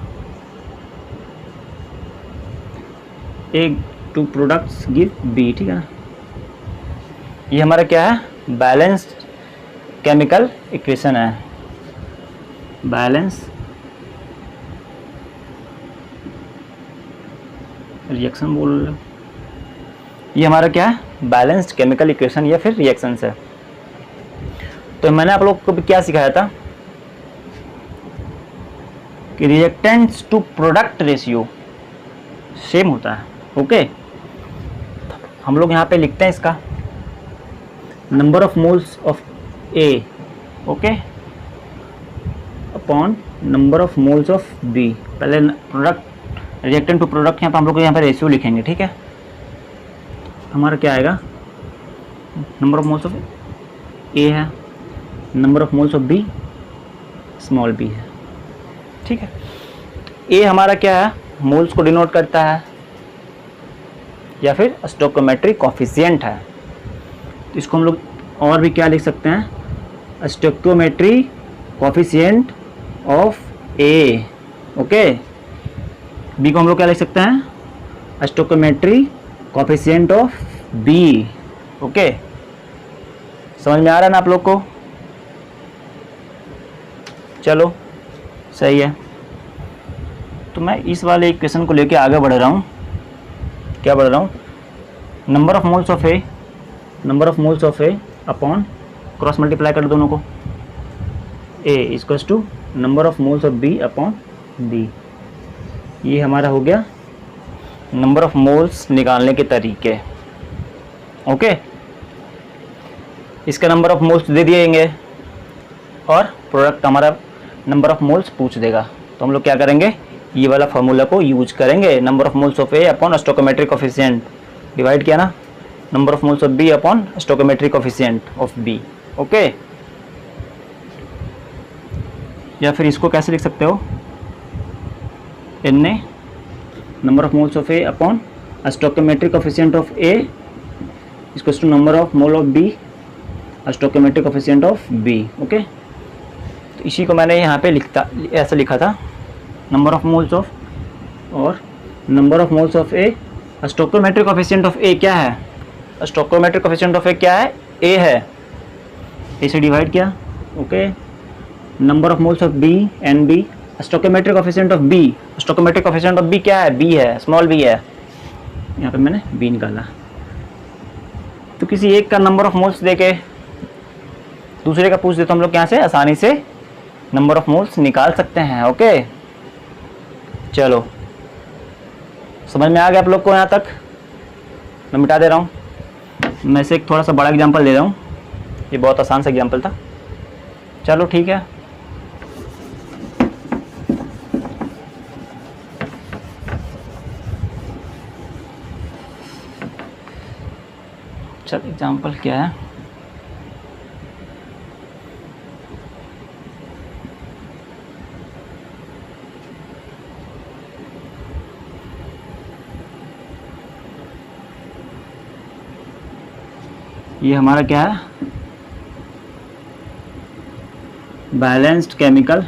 एक टू प्रोडक्ट्स गिव बी, ठीक है ना। ये हमारा क्या है, बैलेंस्ड केमिकल इक्वेशन है, बैलेंस रिएक्शन बोल लो, ये हमारा क्या है, बैलेंस्ड केमिकल इक्वेशन या फिर रिएक्शंस है। तो मैंने आप लोग को भी क्या सिखाया था कि reactants to product ratio same होता है। ओके, हम लोग यहाँ पे लिखते हैं इसका number of moles of A, okay, upon number of moles of B. पहले प्रोडक्ट रिएक्टेंट टू प्रोडक्ट, यहाँ पे हम लोग यहाँ पे रेशियो लिखेंगे, ठीक है। हमारा क्या आएगा, number of moles of A है, number of moles of B small B है, ठीक है। ए हमारा क्या है, मोल्स को डिनोट करता है या फिर स्टोइकोमेट्रिक कोफिशिएंट है। तो इसको हम लोग और भी क्या लिख सकते हैं, stoichiometric coefficient of A, okay. B को हम लोग क्या लिख सकते हैं, stoichiometric coefficient of B, okay. समझ में आ रहा है ना आप लोग को? चलो सही है। तो मैं इस वाले इक्वेशन को लेके आगे बढ़ रहा हूँ। क्या बढ़ रहा हूँ, number of moles of A, number of moles of A upon cross multiply कर दोनों को, A equals to number of moles of B upon B. ये हमारा हो गया नंबर ऑफ मोल्स निकालने के तरीके, ओके। इसका नंबर ऑफ मोल्स दे दिएंगे और प्रोडक्ट हमारा नंबर ऑफ मोल्स पूछ देगा। तो हम लोग क्या करेंगे, ये वाला फार्मूला को यूज करेंगे, number of moles of A upon stoichiometric coefficient, divide किया ना, number of moles of B upon stoichiometric coefficient of B, okay. या फिर इसको कैसे लिख सकते हो, N number of moles of A upon stoichiometric coefficient of A equals to number of mole of B stoichiometric coefficient of B, okay. तो इसी को मैंने यहाँ पे ऐसे लिखा था, नंबर ऑफ मोल्स ऑफ और number of moles of A stoichiometric coefficient of A क्या है, स्टोइकोमेट्रिक कोफिशिएंट ऑफ ए क्या है, ए है, इसे डिवाइड किया, okay. Number of moles of B and B stoichiometric coefficient of B, stoichiometric coefficient of B क्या है, बी है, स्मॉल बी है, यहाँ पे मैंने बी निकाला। तो किसी एक का नंबर ऑफ मोल्स देके दूसरे का पूछ दे तो हम लोग यहाँ से आसानी से नंबर ऑफ मोल्स निकाल सकते हैं, ओके। चलो समझ में आ गया आप लोग को यहाँ तक? मैं मिटा दे रहा हूँ, मैं से एक थोड़ा सा बड़ा एग्जांपल दे रहा हूँ, ये बहुत आसान सा एग्जांपल था। चलो ठीक है, चल एग्जांपल क्या है, ये हमारा क्या है, बैलेंस्ड केमिकल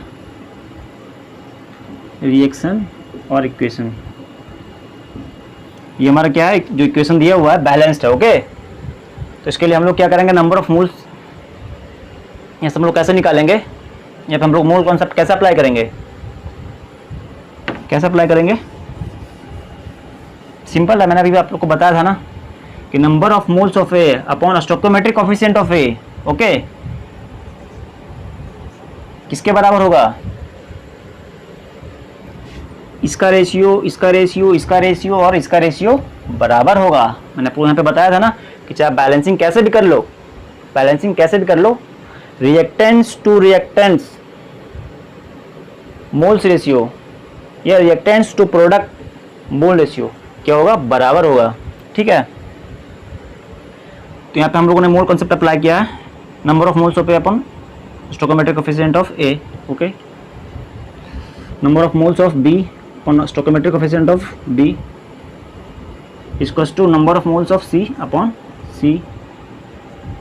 रिएक्शन और इक्वेशन। ये हमारा क्या है, जो इक्वेशन दिया हुआ है बैलेंस्ड है, ओके। तो इसके लिए हम लोग क्या करेंगे, नंबर ऑफ मोल्स यहाँ से हम लोग कैसे निकालेंगे, यहाँ पे हम लोग मोल कॉन्सेप्ट कैसे अप्लाई करेंगे, कैसे अप्लाई करेंगे, सिंपल है, मैंने अभी आप लोग को बताया था ना कि number of moles of A upon stoichiometric coefficient of A, okay, किसके बराबर होगा, इसका रेशियो, इसका रेशियो, इसका रेशियो और इसका रेशियो बराबर होगा। मैंने आपको यहाँ पे बताया था ना कि चाहे बैलेंसिंग कैसे भी कर लो, बैलेंसिंग कैसे भी कर लो, reactants to reactants moles ratio या reactants to product mole ratio क्या होगा, बराबर होगा, ठीक है। तो यहाँ पे हम लोगों ने मोल कॉन्सेप्ट अप्लाई किया है, number of moles of A upon stoichiometric coefficient of A, okay, number of moles of B upon stoichiometric coefficient of B equals to number of moles of C upon C,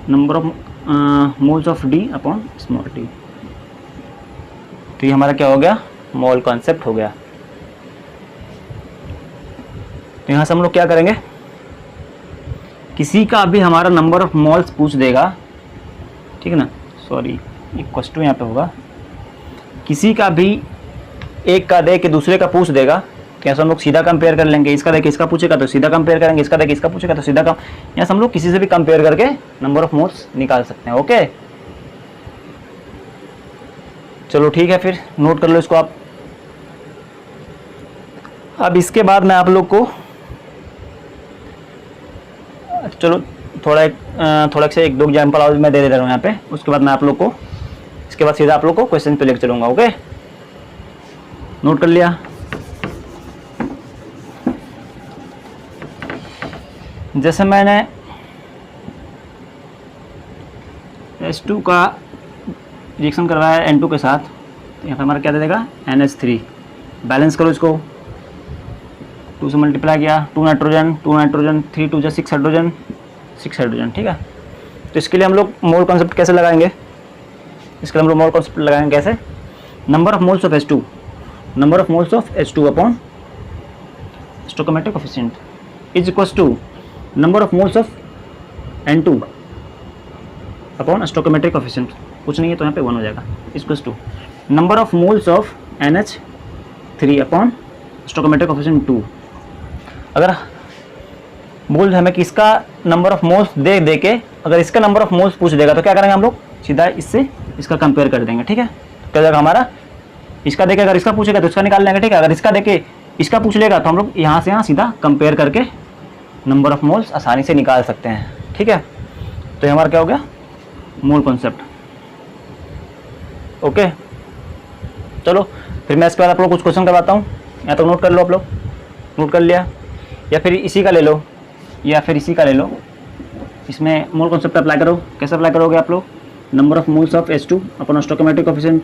number of moles of D upon small D. तो ये हमारा क्या हो गया, mole concept हो गया। तो यहाँ से हम लोग क्या करेंगे, किसी का भी हमारा नंबर ऑफ मोल्स पूछ देगा, ठीक है ना, सॉरी इक्वल्स टू यहाँ पे होगा, किसी का भी एक का दे के दूसरे का पूछ देगा, तो यहाँ से हम लोग सीधा कंपेयर कर लेंगे, इसका देख इसका पूछेगा तो सीधा कंपेयर करेंगे, इसका देख इसका पूछेगा तो सीधा यहाँ से हम लोग किसी से भी कंपेयर करके नंबर ऑफ मोल्स निकाल सकते हैं, ओके। चलो ठीक है, फिर नोट कर लो इसको आप। अब इसके बाद मैं आप लोग को चलो थोड़ा से एक दो एग्जाम्पल और मैं दे रहा हूँ यहाँ पे, उसके बाद मैं आप लोग को इसके बाद सीधा आप लोग को क्वेश्चन पे लेकर चलूँगा। ओके, नोट कर लिया। जैसे मैंने H2 का रिएक्शन करवाया है N2 के साथ, तो यहाँ पे हमारा क्या दे देगा NH3। बैलेंस करो इसको, 2 से मल्टीप्लाई किया, 2 नाइट्रोजन 3 2 6 हाइड्रोजन 6 हाइड्रोजन। ठीक है, तो इसके लिए हम लोग मोल कॉन्सेप्ट कैसे लगाएंगे, इसके लिए हम लोग मोल कॉन्सेप्ट लगाएंगे कैसे, number of moles of H2 upon stoichiometric coefficient is equals to number of moles of N2 upon stoichiometric coefficient. कुछ नहीं है तो यहाँ पे 1 हो जाएगा, equals to number of moles of NH3 upon stoichiometric coefficient 2। अगर मोल हमें किसका नंबर ऑफ मोल्स दे के अगर इसका नंबर ऑफ मोल्स पूछ देगा तो क्या करेंगे हम लोग, सीधा इससे इसका कंपेयर कर देंगे। ठीक है, क्या जाएगा हमारा, इसका देके अगर इसका पूछेगा तो इसका निकाल लेंगे। ठीक है, अगर इसका देके इसका पूछ लेगा तो हम लोग यहाँ से यहाँ सीधा कंपेयर करके नंबर ऑफ मोल्स आसानी से निकाल सकते हैं। ठीक है, तो ये हमारा क्या हो गया, मोल कॉन्सेप्ट। ओके, चलो फिर मैं इसके बाद आप लोग कुछ क्वेश्चन करवाता हूँ, या तो नोट कर लो, आप लोग नोट कर लिया, या फिर इसी का ले लो, या फिर इसी का ले लो। इसमें मोल कॉन्सेप्ट अप्लाई करो। कैसे अप्लाई करोगे आप लोग, number of moles of H2 upon stoichiometric coefficient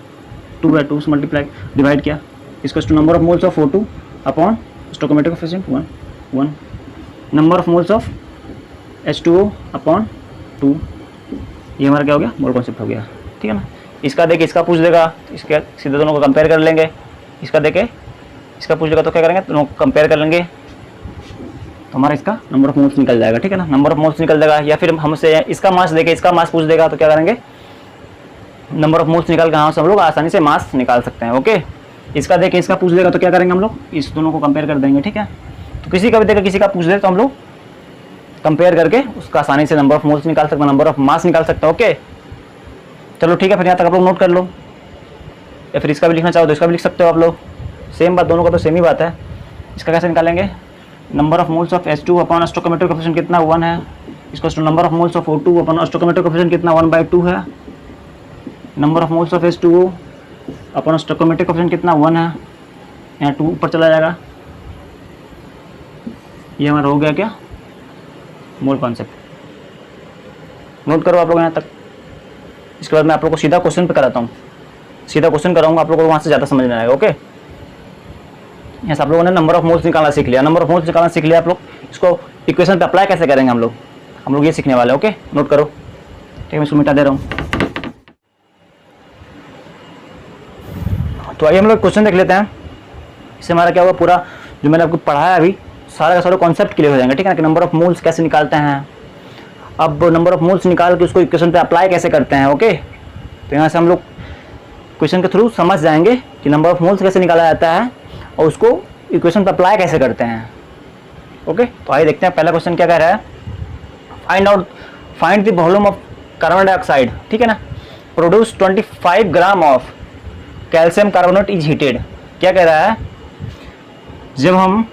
2 है, 2 से मल्टीप्लाई डिवाइड किया, इसको to number of moles of O2 upon stoichiometric coefficient 1 number of moles of H2O upon 2। ये हमारा क्या हो गया, मोल कॉन्सेप्ट हो गया। ठीक है ना, इसका देके इसका पूछ देगा, इसके सीधे दोनों को कंपेयर कर लेंगे। इसका देके इसका पूछ देगा तो क्या करेंगे, दोनों को कंपेयर कर लेंगे, तो हमारा इसका नंबर ऑफ मोल्स निकल जाएगा। ठीक है ना, नंबर ऑफ मोल्स निकल जाएगा। या फिर हमसे इसका मास देके इसका मास पूछ देगा तो क्या करेंगे, नंबर ऑफ मोल्स निकाल के यहाँ से हम लोग आसानी से मास निकाल सकते हैं। ओके, इसका देके इसका पूछ देगा तो क्या करेंगे हम लोग, इस दोनों को कंपेयर कर देंगे। ठीक है, तो किसी का भी देकर किसी का पूछ दे तो हम लोग कंपेयर करके उसका आसानी से नंबर ऑफ मोल्स निकाल सकते हैं, नंबर ऑफ मास निकाल सकते हैं। ओके, चलो ठीक है, फिर यहाँ तक आप लोग नोट कर लो, या फिर इसका भी लिखना चाहो तो इसका भी लिख सकते हो आप लोग। सेम बात, दोनों का तो सेम ही बात है। इसका कैसे निकालेंगे, number of moles of H2 upon stoichiometric coefficient कितना 1 है, इसको number of moles of O2 upon stoichiometric coefficient कितना 1/2 है, number of moles of H2O upon stoichiometric coefficient कितना 1 है, यहाँ 2 ऊपर चला जाएगा। ये हमारा हो गया क्या, मोल कॉन्सेप्ट। नोट करो आप लोग यहाँ तक। इसके बाद मैं आप लोग को सीधा क्वेश्चन पे कराता हूँ, सीधा क्वेश्चन कराऊंगा, आप लोगों को वहाँ से ज़्यादा समझ में आएगा। ओके, यहाँ से आप लोगों ने नंबर ऑफ मोल्स निकालना सीख लिया, नंबर ऑफ मोल्स निकालना सीख लिया। आप लोग इसको इक्वेशन पे अप्लाई कैसे करेंगे हम लोग ये सीखने वाले हैं। ओके, नोट करो। ठीक है, मैं इसको मिटा दे रहा हूँ। तो आइए हम लोग क्वेश्चन देख लेते हैं। इससे हमारा क्या होगा, पूरा जो मैंने आपको पढ़ाया अभी सारा का सारा कॉन्सेप्ट क्लियर हो जाएंगे। ठीक है ना, कि नंबर ऑफ मोल्स कैसे निकालते हैं, अब नंबर ऑफ मोल्स निकाल के उसको इक्वेशन पे अप्लाई कैसे करते हैं। ओके, तो यहाँ से हम लोग क्वेश्चन के थ्रू समझ जाएंगे कि नंबर ऑफ मोल्स कैसे निकाला जाता है और उसको इक्वेशन पे अप्लाई कैसे करते हैं। ओके, तो आइए देखते हैं पहला क्वेश्चन क्या कह रहा है, find the volume of carbon dioxide. ठीक है ना, produce 25 gram of calcium carbonate is heated. क्या कह रहा है, जब हम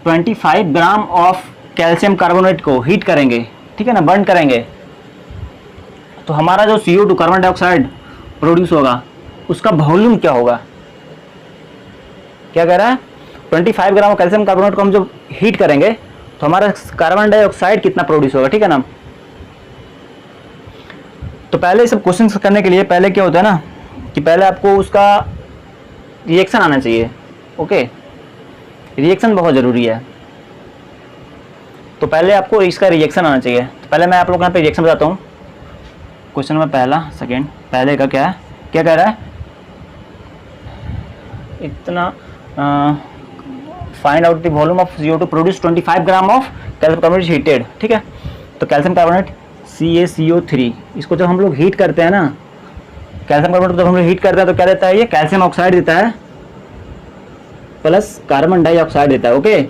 25 ग्राम ऑफ कैल्शियम कार्बोनेट को हीट करेंगे, ठीक है ना, बर्न करेंगे, तो हमारा जो CO2 कार्बन डाइऑक्साइड प्रोड्यूस होगा उसका वॉल्यूम क्या होगा। क्या कह रहा है, 25 ग्राम कैल्शियम कार्बोनेट को हम जब हीट करेंगे तो हमारा कार्बन डाइऑक्साइड कितना प्रोड्यूस होगा। ठीक है ना, तो पहले सब क्वेश्चन करने के लिए पहले क्या होता है ना कि पहले आपको उसका रिएक्शन आना चाहिए। ओके, रिएक्शन बहुत ज़रूरी है, तो पहले आपको इसका रिएक्शन आना चाहिए। तो पहले मैं आप लोगों को यहाँ पे रिएक्शन बताता हूँ। क्वेश्चन में पहला सेकेंड, पहले का क्या है, क्या कह रहा है, इतना find out the volume of CO2 produce 25 gram of calcium carbonate heated. ठीक है, तो कैल्शियम कार्बोनेट CaCO3, इसको जब हम लोग हीट करते हैं ना, कैल्शियम कार्बोनेट को जब हम लोग हीट करते हैं तो क्या देता है, ये कैल्शियम ऑक्साइड देता है प्लस कार्बन डाइऑक्साइड देता है। ओके,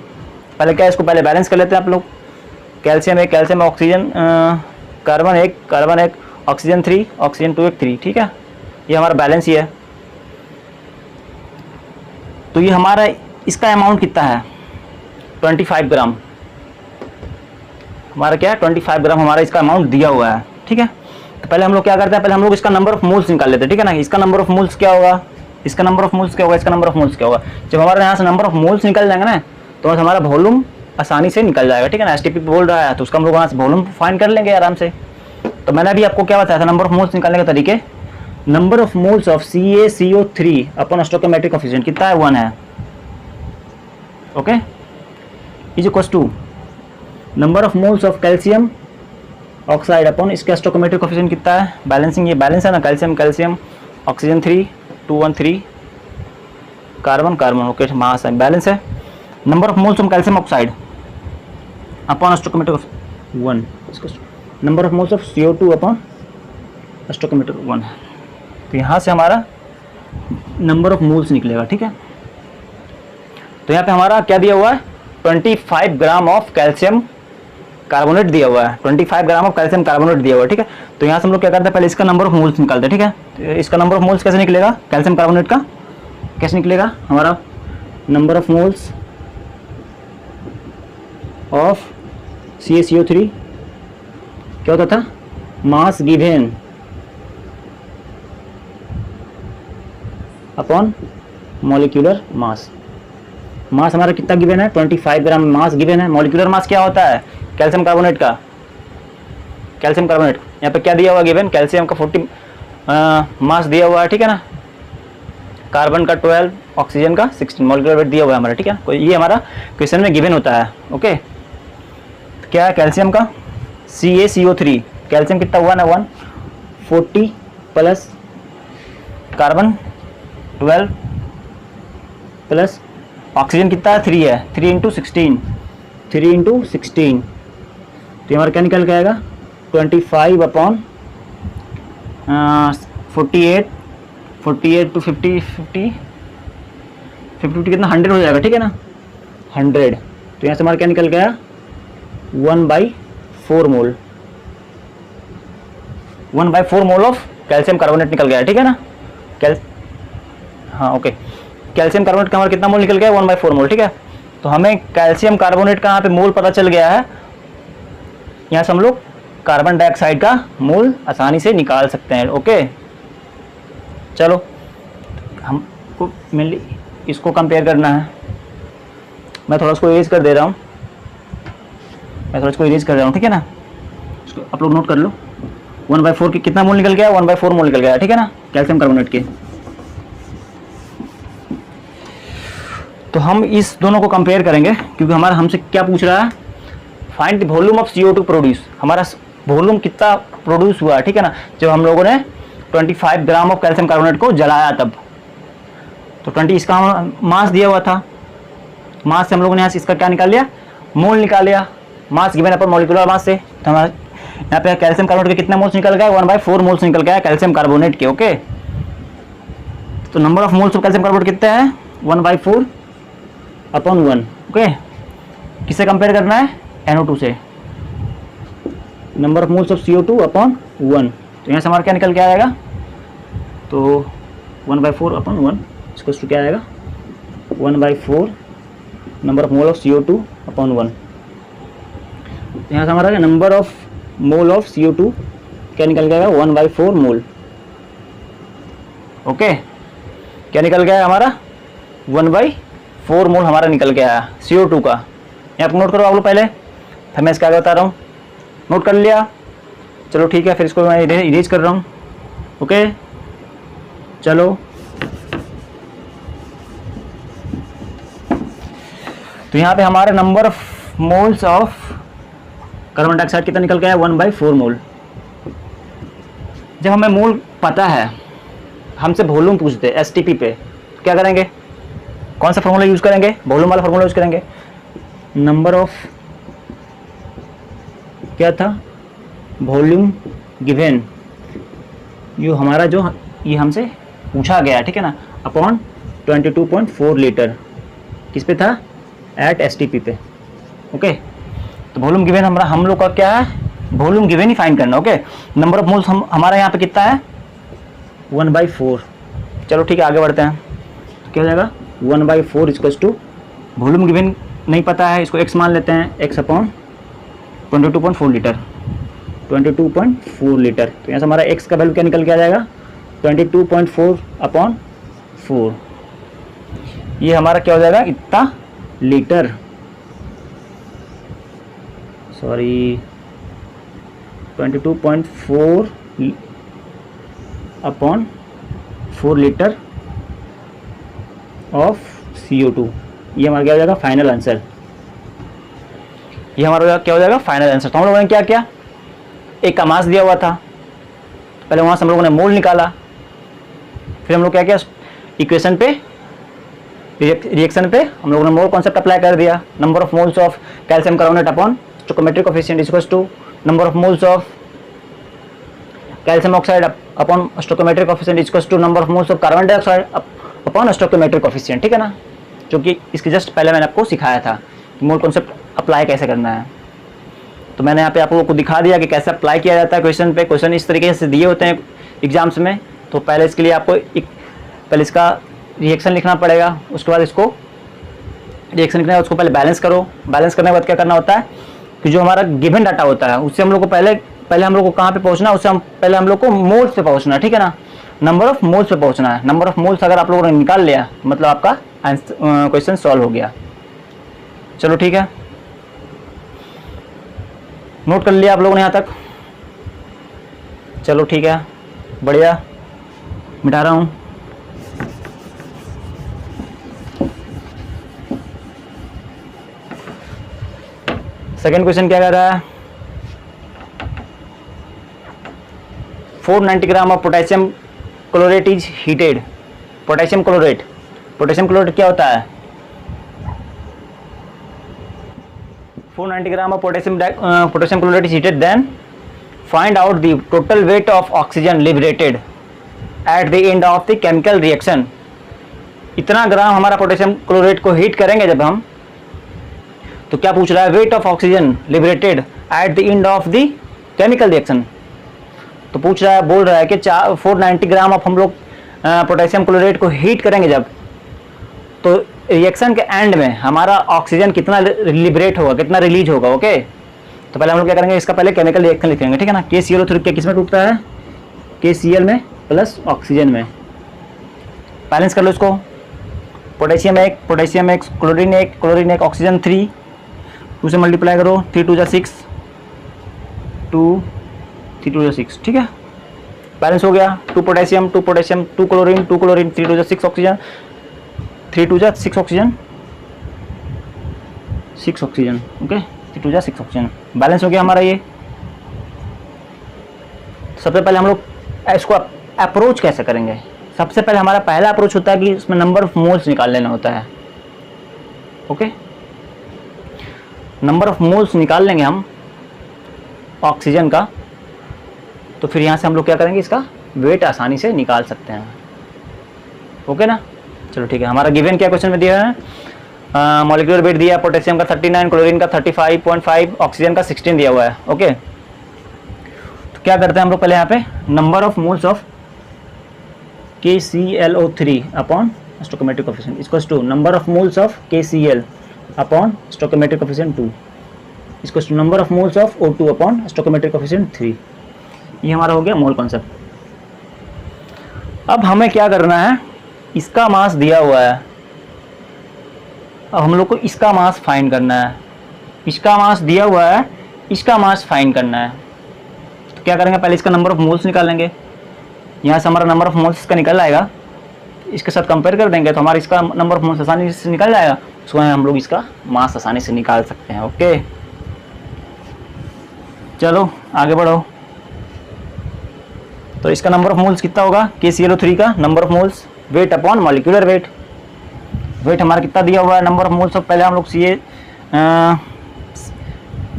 पहले क्या है, इसको पहले बैलेंस कर लेते हैं आप लोग। Calcium 1 calcium oxygen carbon 1 oxygen 3 oxygen 2 1 3। ठीक है, ये हमारा बैलेंस ही है। तो ये हमारा इसका अमाउंट कितना है 25 ग्राम, हमारा क्या है 25 ग्राम हमारा इसका अमाउंट दिया हुआ है, ठीक है। तो पहले हम लोग क्या करते हैं, पहले हम लोग इसका नंबर ऑफ मोल्स निकाल लेते हैं, ठीक है ना। इसका नंबर ऑफ मोल्स क्या होगा, इसका नंबर ऑफ मोल्स क्या होगा, इसका नंबर ऑफ मोल्स क्या होगा। जब हमारे यहाँ से नंबर ऑफ मोल्स निकल जाएंगे ना तो हमारा वॉल्यूम आसानी से निकल जाएगा, ठीक है ना। एसटीपी बोल रहा है तो उसका हम लोग वहाँ से वॉल्यूम फाइंड कर लेंगे आराम से। तो मैंने अभी आपको क्या बताया था नंबर ऑफ मोल्स निकालने के तरीके, number of moles of CaCO3 upon stoichiometric coefficient कितना है 1 है, okay, is equals to number of moles of calcium oxide upon इसका स्टोइकोमेट्रिक कोएफिशिएंट कितना है, बैलेंसिंग, ये बैलेंस है ना, calcium oxygen 3 213 carbon, okay, mass है, बैलेंस है। Number of moles of calcium oxide upon stoichiometric 1, number of moles of CO2 upon stoichiometric 1 है। तो यहाँ से हमारा नंबर ऑफ मोल्स निकलेगा, ठीक है। तो यहाँ पे हमारा क्या दिया हुआ है 25 ग्राम ऑफ कैल्शियम कार्बोनेट दिया हुआ है, 25 ग्राम ऑफ कैल्शियम कार्बोनेट दिया हुआ है, ठीक है। तो यहाँ से हम लोग क्या करते हैं, पहले इसका नंबर ऑफ मोल्स निकालते हैं, ठीक है। तो इसका नंबर ऑफ मोल्स कैसे निकलेगा, कैल्शियम कार्बोनेट का कैसे निकलेगा, हमारा number of moles of CaCO3 क्या होता था, mass given upon molecular mass. Mass हमारा कितना गिवन है 25 ग्राम मास गिवन है। मॉलिक्यूलर मास क्या होता है कैल्शियम कार्बोनेट का, कैल्शियम कार्बोनेट यहाँ पे क्या दिया हुआ गिवन, कैल्शियम का 40 मास दिया हुआ है, ठीक है ना। कार्बन का 12, ऑक्सीजन का 16 मॉलिक्यूलर वेट दिया हुआ है हमारा, ठीक है। ये हमारा क्वेश्चन में गिवन होता है, ओके। तो क्या है कैल्शियम का CaCO3, कैल्शियम कितना 1 है 1, 40 प्लस कार्बन 12 प्लस ऑक्सीजन कितना है 3 है, 3 इंटू 16, 3 इंटू 16, तो हमारा क्या निकल के आएगा 25 अपॉन 48 टू 50 कितना 100 हो जाएगा, ठीक है ना, 100। तो यहाँ से हमारा क्या निकल गया 1/4 मोल, 1/4 मोल ऑफ कैल्शियम कार्बोनेट निकल गया, ठीक है ना। हाँ ओके, कैल्शियम कार्बोनेट का हमारा कितना मोल निकल गया 1/4 मोल, ठीक है। तो हमें कैल्शियम कार्बोनेट का यहाँ पे मोल पता चल गया है, यहाँ से हम लोग कार्बन डाइऑक्साइड का मोल आसानी से निकाल सकते हैं, ओके। चलो हमको मेनली इसको कंपेयर करना है, मैं थोड़ा इसको इरेज कर दे रहा हूँ, ठीक है ना। इसको आप लोग नोट कर लो, 1/4 की कितना मोल निकल गया 1/4 मोल निकल गया, ठीक है ना, कैल्शियम कार्बोनेट के। तो हम इस दोनों को कंपेयर करेंगे क्योंकि हमारा हमसे क्या पूछ रहा है, find the volume of CO2 produce, हमारा वॉल्यूम कितना प्रोड्यूस हुआ, ठीक है ना, जब हम लोगों ने 25 ग्राम ऑफ कैल्शियम कार्बोनेट को जलाया तब। तो 20 इसका मास दिया हुआ था, मास से हम लोगों ने यहाँ से इसका क्या निकाल लिया मोल निकाल लिया, मास गिवन अपन मॉलिक्यूलर मास से। तो हमारा यहाँ पे कैल्शियम कार्बोनेट के कितना मोल्स निकल गया 1/4 मोल्स निकल गया कैल्शियम कार्बोनेट के, ओके। तो number of moles of calcium carbonate कितने हैं 1/4 अपॉन 1, ओके। किससे कंपेयर करना है NO2 से, number of moles of CO2 upon 1। तो यहाँ से हमारा क्या निकल के आएगा, तो 1/4 अपॉन 1 इसको क्या आएगा 1/4 number of mole of CO2 upon 1। यहाँ से हमारा number of mole of CO2 क्या निकल गया 1/4 मोल, ओके। क्या निकल गया हमारा 1/4 मोल हमारा निकल गया CO2 का। यहाँ पर नोट करो आप लोग पहले, फिर मैं इसका आगे बता रहा हूँ, नोट कर लिया, चलो ठीक है। फिर इसको मैं इरेज कर रहा हूँ, ओके। चलो तो यहाँ पे हमारे number of moles of carbon dioxide कितना निकल गया है 1/4 मोल। जब हमें मोल पता है, हमसे वॉल्यूम पूछते हैं STP पे, तो क्या करेंगे, कौन सा फॉर्मूला यूज करेंगे, वॉल्यूम वाला फॉर्मूला यूज करेंगे। नंबर ऑफ क्या था वॉल्यूम गिवन, ये हमारा जो ये हमसे पूछा गया, ठीक है ना, अपॉन 22.4 लीटर, किस पे था एट STP पे, ओके। तो वॉल्यूम गिवन हम लोग का क्या है, वॉल्यूम गिवन ही फाइंड करना, ओके। नंबर ऑफ मोल्स हमारा यहाँ पे कितना है 1/4। चलो ठीक है आगे बढ़ते हैं, तो क्या हो जाएगा 1/4 इक्वल्स टू वॉल्यूम गिवन नहीं पता है, इसको x मान लेते हैं, x अपॉन 22.4 लीटर, 22.4 लीटर। तो यहाँ से हमारा x का वैल्यू क्या निकल के आ जाएगा, 22.4 अपॉन 4, ये हमारा क्या हो जाएगा, इतना litre, sorry 22.4 upon 4 litre of CO2। ये हमारा क्या हो जाएगा, फाइनल आंसर। ये हमारा क्या हो जाएगा, फाइनल आंसर। तो हम लोगों ने क्या किया, एक का मास दिया हुआ था, पहले वहाँ से हम लोगों ने मोल निकाला, फिर हम लोग क्या किया, इक्वेशन पे रिएक्शन पे हम लोगों ने मोल कॉन्सेप्ट अप्लाई कर दिया। Number of moles of calcium carbonate upon stoichiometric coefficient is equals to number of moles of calcium oxide upon stoichiometric coefficient is equals to number of moles of carbon dioxide upon stoichiometric coefficient, ठीक है ना, जो कि इसके just पहले मैंने आपको सिखाया था कि मोल कॉन्सेप्ट अप्लाई कैसे करना है। तो मैंने यहाँ पे आप लोगों को दिखा दिया कि कैसे अप्लाई किया जाता है क्वेश्चन पे। क्वेश्चन इस तरीके से दिए होते हैं एग्जाम्स में, तो पहले इसके लिए आपको पहले इसका रिएक्शन लिखना पड़ेगा, उसके बाद इसको रिएक्शन लिखना है, उसको पहले बैलेंस करो। बैलेंस करने के बाद क्या करना होता है कि जो हमारा गिवन डाटा होता है उससे हम लोग को पहले हम लोग को कहाँ पे पहुँचना है, उससे पहले हम लोग को मोल्स पे पहुँचना है, ठीक है ना, नंबर ऑफ मोल्स पे पहुँचना है। नंबर ऑफ मोल्स अगर आप लोगों ने निकाल लिया मतलब आपका क्वेश्चन सॉल्व हो गया। चलो ठीक है, नोट कर लिया आप लोगों ने यहाँ तक, चलो ठीक है, बढ़िया, मिटा रहा हूँ। सेकेंड क्वेश्चन क्या कह रहा है, 490 gram of potassium chlorate is heated. Potassium chlorate क्या होता है, 490 gram of potassium chlorate is heated, then find out the total weight of oxygen liberated at the end of the chemical reaction. इतना gram हमारा potassium chlorate को heat करेंगे जब हम, तो क्या पूछ रहा है, wait of oxygen liberated at the end of the chemical reaction. तो पूछ रहा है, बोल रहा है कि 490 ग्राम ऑफ हम लोग पोटेशियम क्लोरेट को हीट करेंगे जब, तो रिएक्शन के एंड में हमारा ऑक्सीजन कितना लिबरेट होगा, कितना रिलीज होगा। ओके, तो पहले हम लोग क्या करेंगे, इसका पहले केमिकल रिएक्शन लिखेंगे, ठीक है ना। KClO3 किस में टूटता है, KCl में प्लस ऑक्सीजन में। बैलेंस कर लो इसको, पोटेशियम एक, क्लोरीन एक, ऑक्सीजन 3, 2 से मल्टीप्लाई करो, 3 2 जा 6, 2 3 2 जा 6, ठीक है, बैलेंस हो गया। 2 पोटेशियम 2 क्लोरीन 3 2 जा 6 ऑक्सीजन, 3 2 जा 6 ऑक्सीजन, 6 ऑक्सीजन, ओके, 3 2 जा 6 ऑक्सीजन, बैलेंस हो गया हमारा ये। सबसे पहले हम लोग इसको अप्रोच कैसे करेंगे, सबसे पहले हमारा पहला अप्रोच होता है कि इसमें नंबर ऑफ मोल्स निकाल लेना होता है। ओके, नंबर ऑफ मोल्स निकाल लेंगे हम ऑक्सीजन का, तो फिर यहाँ से हम लोग क्या करेंगे, इसका वेट आसानी से निकाल सकते हैं। ओके ना, चलो ठीक है। हमारा गिवन क्या क्वेश्चन में दिया है, मॉलिक्यूलर वेट दिया है पोटेशियम का 39, क्लोरीन का 35.5, ऑक्सीजन का 16 दिया हुआ है। ओके, तो क्या करते हैं हम लोग, पहले यहाँ पे number of moles of KClO3 upon stoichiometric coefficient equals to number of moles of KCl upon stoichiometric coefficient 2 equals to number of moles of O2 upon stoichiometric coefficient 3। ये हमारा हो गया मोल कॉन्सेप्ट। अब हमें क्या करना है, इसका मास दिया हुआ है, अब हम लोग को इसका मास फाइंड करना है। इसका मास दिया हुआ है, इसका मास फाइंड करना है। तो क्या करेंगे, पहले इसका नंबर ऑफ मोल्स निकालेंगे, यहाँ से हमारा नंबर ऑफ मोल्स इसका निकल आएगा, इसके साथ कंपेयर कर देंगे तो हमारा इसका नंबर ऑफ मोल्स आसानी से निकल जाएगा, उसको हम लोग इसका मास आसानी से निकाल सकते हैं। ओके, चलो आगे बढ़ो। तो इसका नंबर ऑफ मोल्स कितना होगा, KClO3 का number of moles, weight upon molecular weight. Weight हमारा कितना दिया हुआ है, नंबर ऑफ मोल्स, पहले हम लोग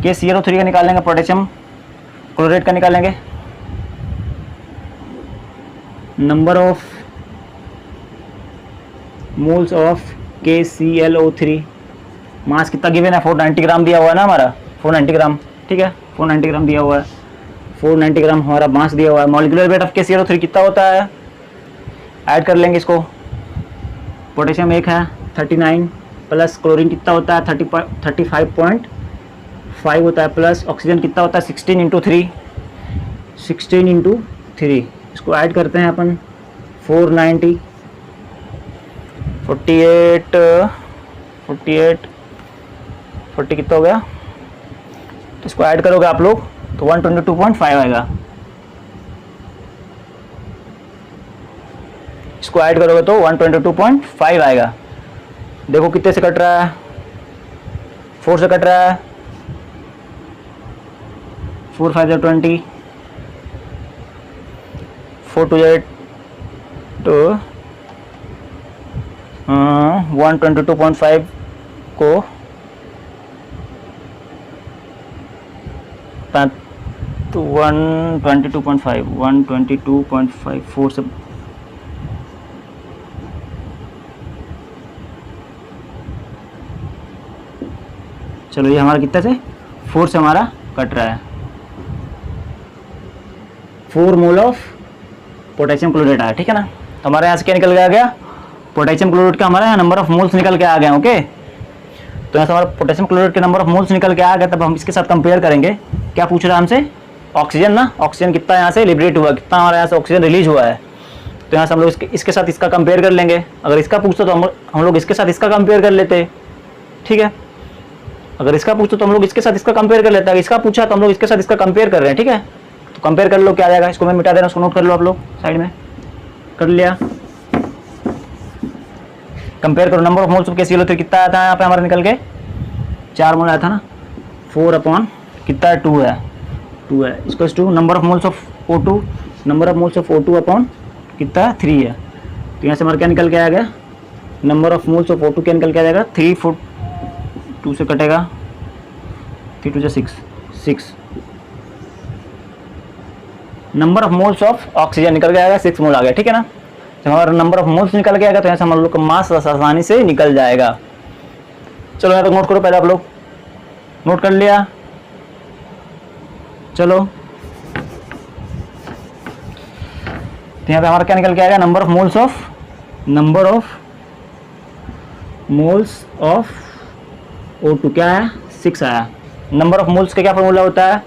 KClO3 का निकालेंगे, पोटेशियम क्लोरेट का निकालेंगे, number of moles of KClO3, मास कितना गिवन है, 490 ग्राम दिया हुआ है ना हमारा, 490 ग्राम, ठीक है, 490 ग्राम दिया हुआ है, 490 ग्राम हमारा मास दिया हुआ है। मॉलिक्यूलर वेट ऑफ KClO3 कितना होता है, ऐड कर लेंगे इसको, पोटेशियम एक है 39, प्लस क्लोरीन कितना होता है 35.5 होता है, प्लस ऑक्सीजन कितना होता है 16 इंटू 3, इसको ऐड करते हैं अपन 490, 40 कितना हो गया, तो इसको ऐड करोगे आप लोग तो 122.5 आएगा। इसको ऐड करोगे तो 122.5 आएगा। देखो कितने से कट रहा है, 4 से कट रहा है, 4 5 20, 4 2 तो 122.5 को 122.5 4 से चलो, ये हमारा कितना से 4 से हमारा कट रहा है। 4 मोल ऑफ पोटेशियम क्लोराइड आया, ठीक है ना। तो हमारे यहाँ से क्या निकल के आ गया, पोटेशियम क्लोराइड का हमारे यहाँ नंबर ऑफ मोल्स निकल के आ गए। ओके, तो यहाँ से हमारा पोटेशियम क्लोराइड के नंबर ऑफ मोल्स निकल के आ गया। तब हम इसके साथ कंपेयर करेंगे, क्या पूछ रहा है हमसे, ऑक्सीजन ना, ऑक्सीजन कितना यहाँ से लिबरेट हुआ, कितना हमारे यहाँ से ऑक्सीजन रिलीज हुआ है। तो यहाँ से हम लोग इसके साथ इसका कंपेयर कर लेंगे। अगर इसका पूछते तो हम लोग इसके साथ इसका कंपेयर कर लेते, ठीक है। अगर इसका पूछते तो हम लोग इसके साथ इसका कंपेयर कर लेते हैं। इसका पूछा तो हम लोग इसके साथ इसका कंपेयर कर रहे हैं, ठीक है। तो कंपेयर कर लो, क्या आ जाएगा, इसको मैं मिटा देना, उसको नोट कर लो आप लोग, साइड में कर लिया। कंपेयर करो, number of moles of KClO3 कितना आया था यहाँ पे हमारा निकल के, 4 मोल आया था ना, 4 अपॉन कितना है 2 है, 2 है, इसको 2 number of moles of O2, number of moles of O2 upon कितना है 3 है। तो यहाँ से हमारा क्या निकल के आ गया, number of moles of O2 क्या निकल के आ जाएगा, 3 4 2 से कटेगा, 3 2 6 6, number of moles of oxygen निकल के आएगा 6 मोल आ गया, ठीक है ना। जब हमारा नंबर ऑफ मोल्स निकल के आएगा तो यहाँ से हम लोग का मास आसानी से निकल जाएगा। चलो यहाँ तक नोट करो, पहले आप लोग नोट कर लिया। चलो तो यहाँ पे हमारा क्या निकल के आएगा, number of moles of O2 क्या है 6 आया। नंबर ऑफ मोल्स का क्या फॉर्मूला होता है,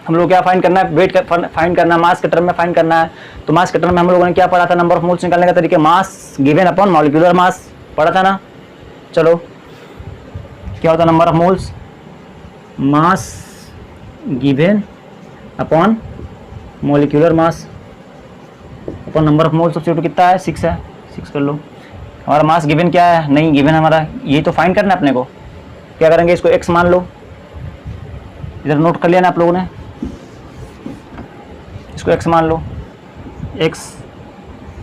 हम लोग क्या फाइंड करना है, वेट फाइंड करना है, मास के टर्म में फाइंड करना है। तो मास के टर्म में हम लोगों ने क्या पढ़ा था, नंबर ऑफ मोल्स निकालने का तरीके, मास गिवन अपॉन मॉलिक्यूलर मास पढ़ा था ना। चलो क्या होता है, number of moles, mass given upon molecular mass upon number of moles of CO2 कितना है 6 है, 6 कर लो। हमारा मास गिवन क्या है, नहीं गिवन हमारा, यही तो फाइंड करना है अपने को। क्या करेंगे, इसको x मान लो, इधर नोट कर लिया ना आप लोगों ने, इसको x मान लो। x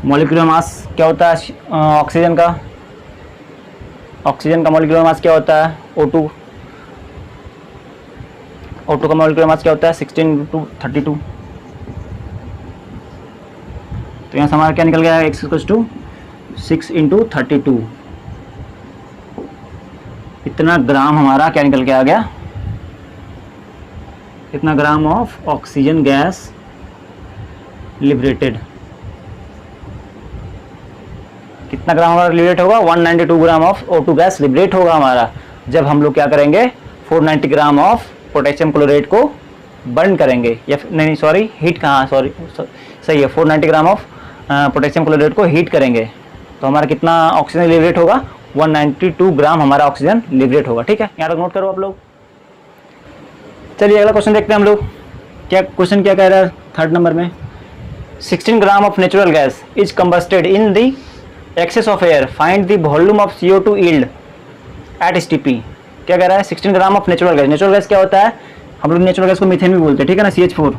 मॉलिक्यूलर मास क्या होता है ऑक्सीजन का मॉलिक्यूलर मास क्या होता है O2 का मॉलिक्यूलर मास क्या होता है 16 × 32। तो यहाँ से हमारा क्या निकल गया, x = 6 × 32, इतना ग्राम हमारा क्या निकल के आ गया, इतना gram of oxygen gas liberated. कितना ग्राम हमारा लिबरेट होगा, 192 gram of O2 gas liberate होगा हमारा, जब हम लोग क्या करेंगे 490 ग्राम ऑफ पोटेशियम क्लोराइड को बर्न करेंगे, या नहीं सॉरी हीट कहाँ, सॉरी सही है, 490 ग्राम ऑफ पोटेशियम क्लोराइड को हीट करेंगे। तो हमारा कितना ऑक्सीजन लिबरेट होगा, 192 ग्राम हमारा ऑक्सीजन लिबरेट होगा, ठीक है। यहाँ तक नोट करो आप लोग। चलिए अगला क्वेश्चन देखते हैं हम लोग, क्या क्वेश्चन क्या कह रहा है 3rd नंबर में, 16 gram of natural gas is combusted in the excess of air, find the volume of CO2 yield at STP। क्या कह रहा है, 16 ग्राम ऑफ नेचुरल गैस क्या होता है, हम लोग नेचुरल गैस को मीथेन भी बोलते हैं, ठीक है ना, CH4।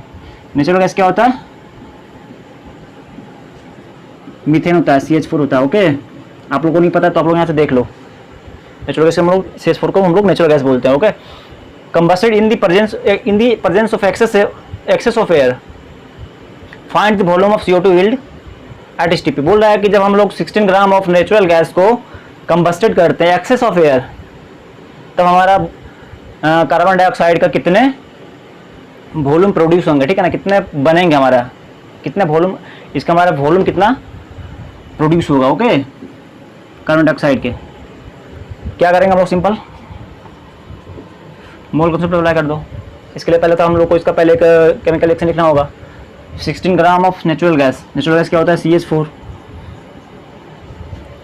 नेचुरल गैस क्या होता है, मीथेन होता है, CH4 होता है। ओके, आप लोगों को नहीं पता तो आप लोग यहाँ से देख लो, नेचुरल गैस हम लोग CH4 को हम लोग नेचुरल गैस बोलते हैं। Okay, combusted in the presence of excess of air, find the volume of CO2 yield at STP। बोल रहा है कि जब हम लोग 16 ग्राम ऑफ नेचुरल गैस को कंबस्टेड करते हैं एक्सेस ऑफ एयर, तब हमारा कार्बन डाइऑक्साइड का कितने वॉल्यूम प्रोड्यूस होंगे, ठीक है ना, कितने बनेंगे हमारा, कितने वॉल्यूम, इसका हमारा वॉल्यूम कितना प्रोड्यूस होगा। ओके, कार्बन डाइऑक्साइड के क्या करेंगे हम लोग, सिंपल मोल कॉन्सेप्ट अप्लाई कर दो। इसके लिए पहले तो हम लोग को इसका पहले एक केमिकल रिएक्शन लिखना होगा। 16 ग्राम ऑफ नेचुरल गैस क्या होता है, CH4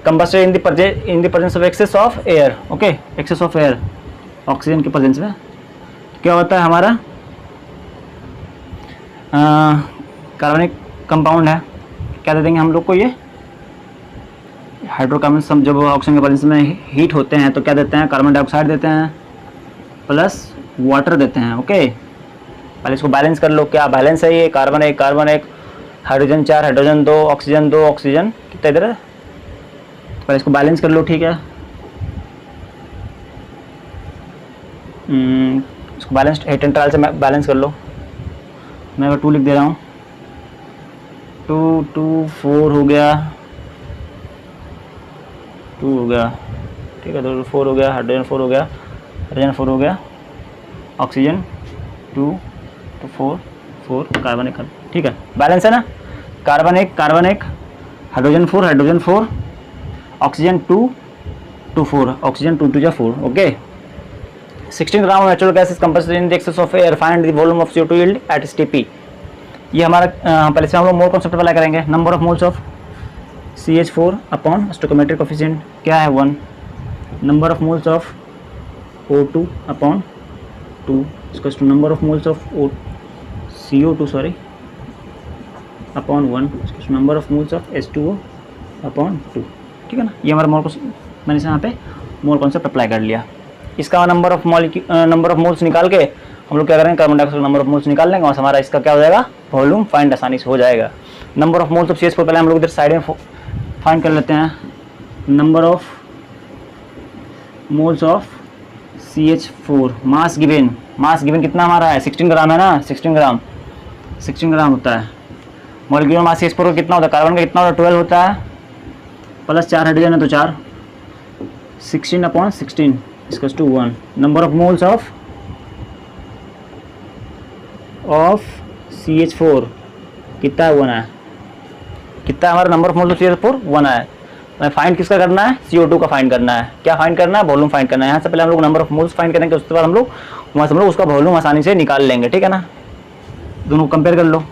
combusted in the presence of excess of air. Okay, excess of air, oxygen के प्रेजेंस में क्या होता है हमारा, कार्बनिक कंपाउंड है। क्या दे देंगे हम लोग को, ये हाइड्रोकार्बन सब जब ऑक्सीजन के प्रेजेंस में हीट होते हैं तो क्या देते हैं, कार्बन डाइऑक्साइड देते हैं प्लस वाटर देते हैं। ओके, पहले इसको बैलेंस कर लो, क्या बैलेंस है ये, कार्बन एक, हाइड्रोजन 4, हाइड्रोजन 2, ऑक्सीजन 2, ऑक्सीजन कितना इधर है, तो पहले इसको बैलेंस कर लो। ठीक है, इसको बैलेंस हेट एंड ट्रायल से बैलेंस कर लो। मैं अगर 2 लिख दे रहा हूँ, 2 2 4 हो गया, 2 हो गया, ठीक है, 2 4 हो गया, हाइड्रोजन 4 हो गया, हाइड्रोजन 4 हो गया, ऑक्सीजन 2 तो 4 4, कार्बन एक, ठीक है, बैलेंस है ना, कार्बन एक, हाइड्रोजन 4, ऑक्सीजन 2 2 4, ऑक्सीजन 2 2 जा 4। Okay, 16 gram natural gas is compressed in the excess of air, find the volume of CO2 yield at STP। ये हमारा पहले से हम लोग मोल कॉन्सेप्ट अप्लाई करेंगे। Number of moles of CH4 upon stoichiometric coefficient क्या है 1, number of moles of O2 upon 2 equals to number of moles of CO2 sorry upon 1 equals to number of moles of H2O upon 2। ठीक है ना, ये हमारा मोल, मैंने यहाँ पे मोल कॉन्सेप्ट अप्लाई कर लिया। इसका नंबर ऑफ मोल्स निकाल के हम लोग क्या करेंगे, carbon dioxide number of moles निकाल लेंगे और हमारा इसका क्या हो जाएगा, वॉल्यूम फाइंड आसानी से हो जाएगा। Number of moles of CH4 पहले हम लोग इधर साइड में फाइंड कर लेते हैं। Number of moles of CH4 mass given कितना हमारा है, 16 ग्राम है ना, 16 ग्राम होता है। मॉलिक्यूलर मास CH4 का कितना होता है, कार्बन का कितना होता है, 12 होता है, प्लस 4 हाइड्रोजन है तो 4, 16 upon 16 equals to 1। Number of moles of CH4 कितना है, 1 है। कितना हमारा number of moles of CH4 1 है। फाइंड किसका करना है, CO2 का फाइंड करना है। क्या फाइंड करना है, वॉल्यूम फाइंड करना है। यहाँ से पहले हम लोग नंबर ऑफ मोल्स फाइंड करेंगे, उसके बाद हम लोग वहाँ से हम लोग उसका वॉल्यूम आसानी से निकाल लेंगे। ठीक है ना, दोनों कंपेयर कर लो।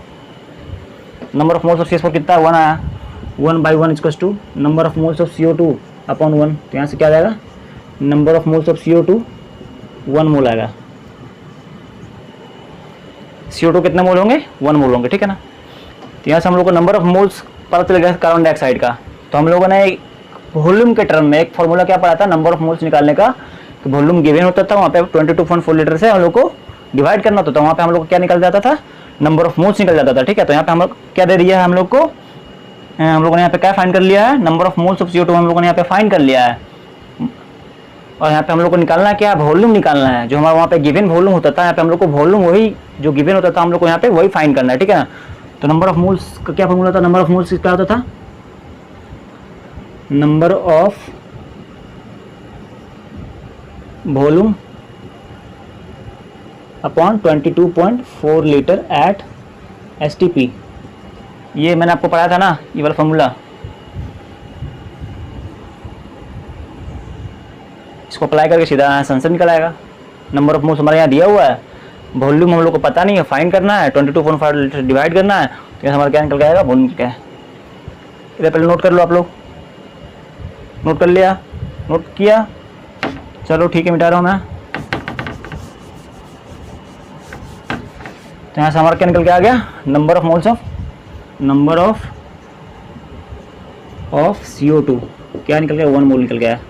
Number of moles of CH4 कितना है, 1 आया, 1/1 equals to number of moles of CO2 upon 1। तो यहाँ से क्या आ जाएगा, number of moles of CO2 1 mole आएगा। CO2 कितने मोल होंगे, 1 मोल होंगे। ठीक है ना, तो यहाँ से हम लोग को नंबर ऑफ मोल्स पता चल गया कार्बन डाइऑक्साइड का। तो हम लोगों ने वॉल्यूम के टर्म में एक फॉर्मूला क्या पढ़ा था, नंबर ऑफ मोल्स निकालने का। तो वॉल्यूम गिवन होता था, वहाँ पे 22.4 लीटर से हम लोग को डिवाइड करना होता था। वहाँ पे हम लोग को क्या निकल जाता था, नंबर ऑफ मोल्स निकल जाता था। ठीक है, तो यहाँ पे हम लोग क्या दे दिया है, हम लोगों ने यहाँ पे क्या फाइंड कर लिया है, number of moles of CO2 हम लोगों ने यहाँ पे फाइंड कर लिया है। और यहाँ पे हम लोग को निकालना क्या, वॉल्यूम निकालना है। जो हमारा वहाँ पे गिवन वॉल्यूम होता था, यहाँ पे हम लोग को वॉल्यूम वही जो गिवन होता था हम लोग को यहाँ पे वही फाइंड करना है। ठीक है ना, तो नंबर ऑफ मोल्स का क्या फॉर्मूला था, नंबर ऑफ मोल्स क्या होता था, number of volume upon 22.4 litre at STP। ये मैंने आपको पढ़ाया था ना, ये वाला फॉर्मूला। इसको अप्लाई करके सीधा आंसर निकल आएगा। नंबर ऑफ मोल्स हमारे यहाँ दिया हुआ है, वॉल्यूम हम लोग को पता नहीं है, फाइंड करना है, 22.5 लीटर डिवाइड करना है, तो हमारा क्या निकल के आएगा, वॉल्यूम क्या है। इधर पहले नोट कर लो आप लोग, नोट कर लिया, नोट किया, चलो ठीक है, मिटा रहा हूँ मैं। तो यहाँ से हमारा क्या निकल के आ गया, number of moles of CO2 क्या निकल गया, 1 मोल निकल गया है,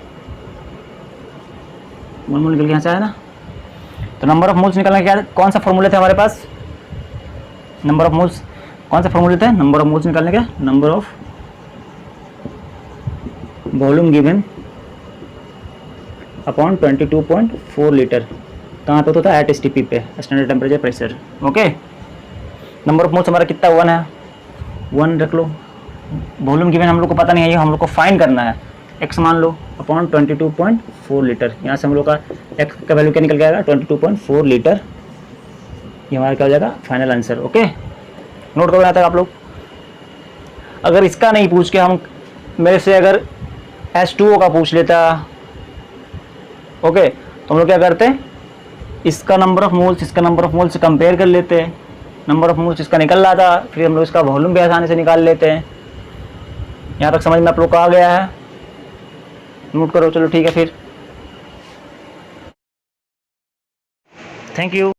1 मोल निकल के यहाँ से आया ना। तो नंबर ऑफ मोल्स निकलने क्या, कौन सा फॉर्मूले थे हमारे पास, नंबर ऑफ मोल्स कौन सा फॉर्मूले थे, नंबर ऑफ मोल्स निकालने का, number of volume given upon 22.4 litre. कहाँ पे होता था, एट STP पे, standard temperature pressure. Okay, number of moles हमारा कितना 1 है, 1 रख लो। वॉल्यूम गिवन हम लोग को पता नहीं है, ये हम लोग को फाइंड करना है, x मान लो अपॉन 22.4 लीटर। यहाँ से हम लोग का x का वैल्यू क्या निकल जाएगा, 22.4 लीटर। ये हमारा क्या हो जाएगा, फाइनल आंसर। ओके, नोट करो यहाँ तक आप लोग। अगर इसका नहीं पूछ के हम मेरे से अगर H2O का पूछ लेता ओके, तो हम लोग क्या करते हैं, इसका नंबर ऑफ मोल्स इसका नंबर ऑफ मोल्स से कंपेयर कर लेते हैं। नंबर ऑफ मोल्स इसका निकल रहा था, फिर हम लोग इसका वॉल्यूम भी आसानी से निकाल लेते हैं। यहाँ तक समझ में आप लोग को आ गया है? नोट करो, चलो ठीक है फिर, थैंक यू।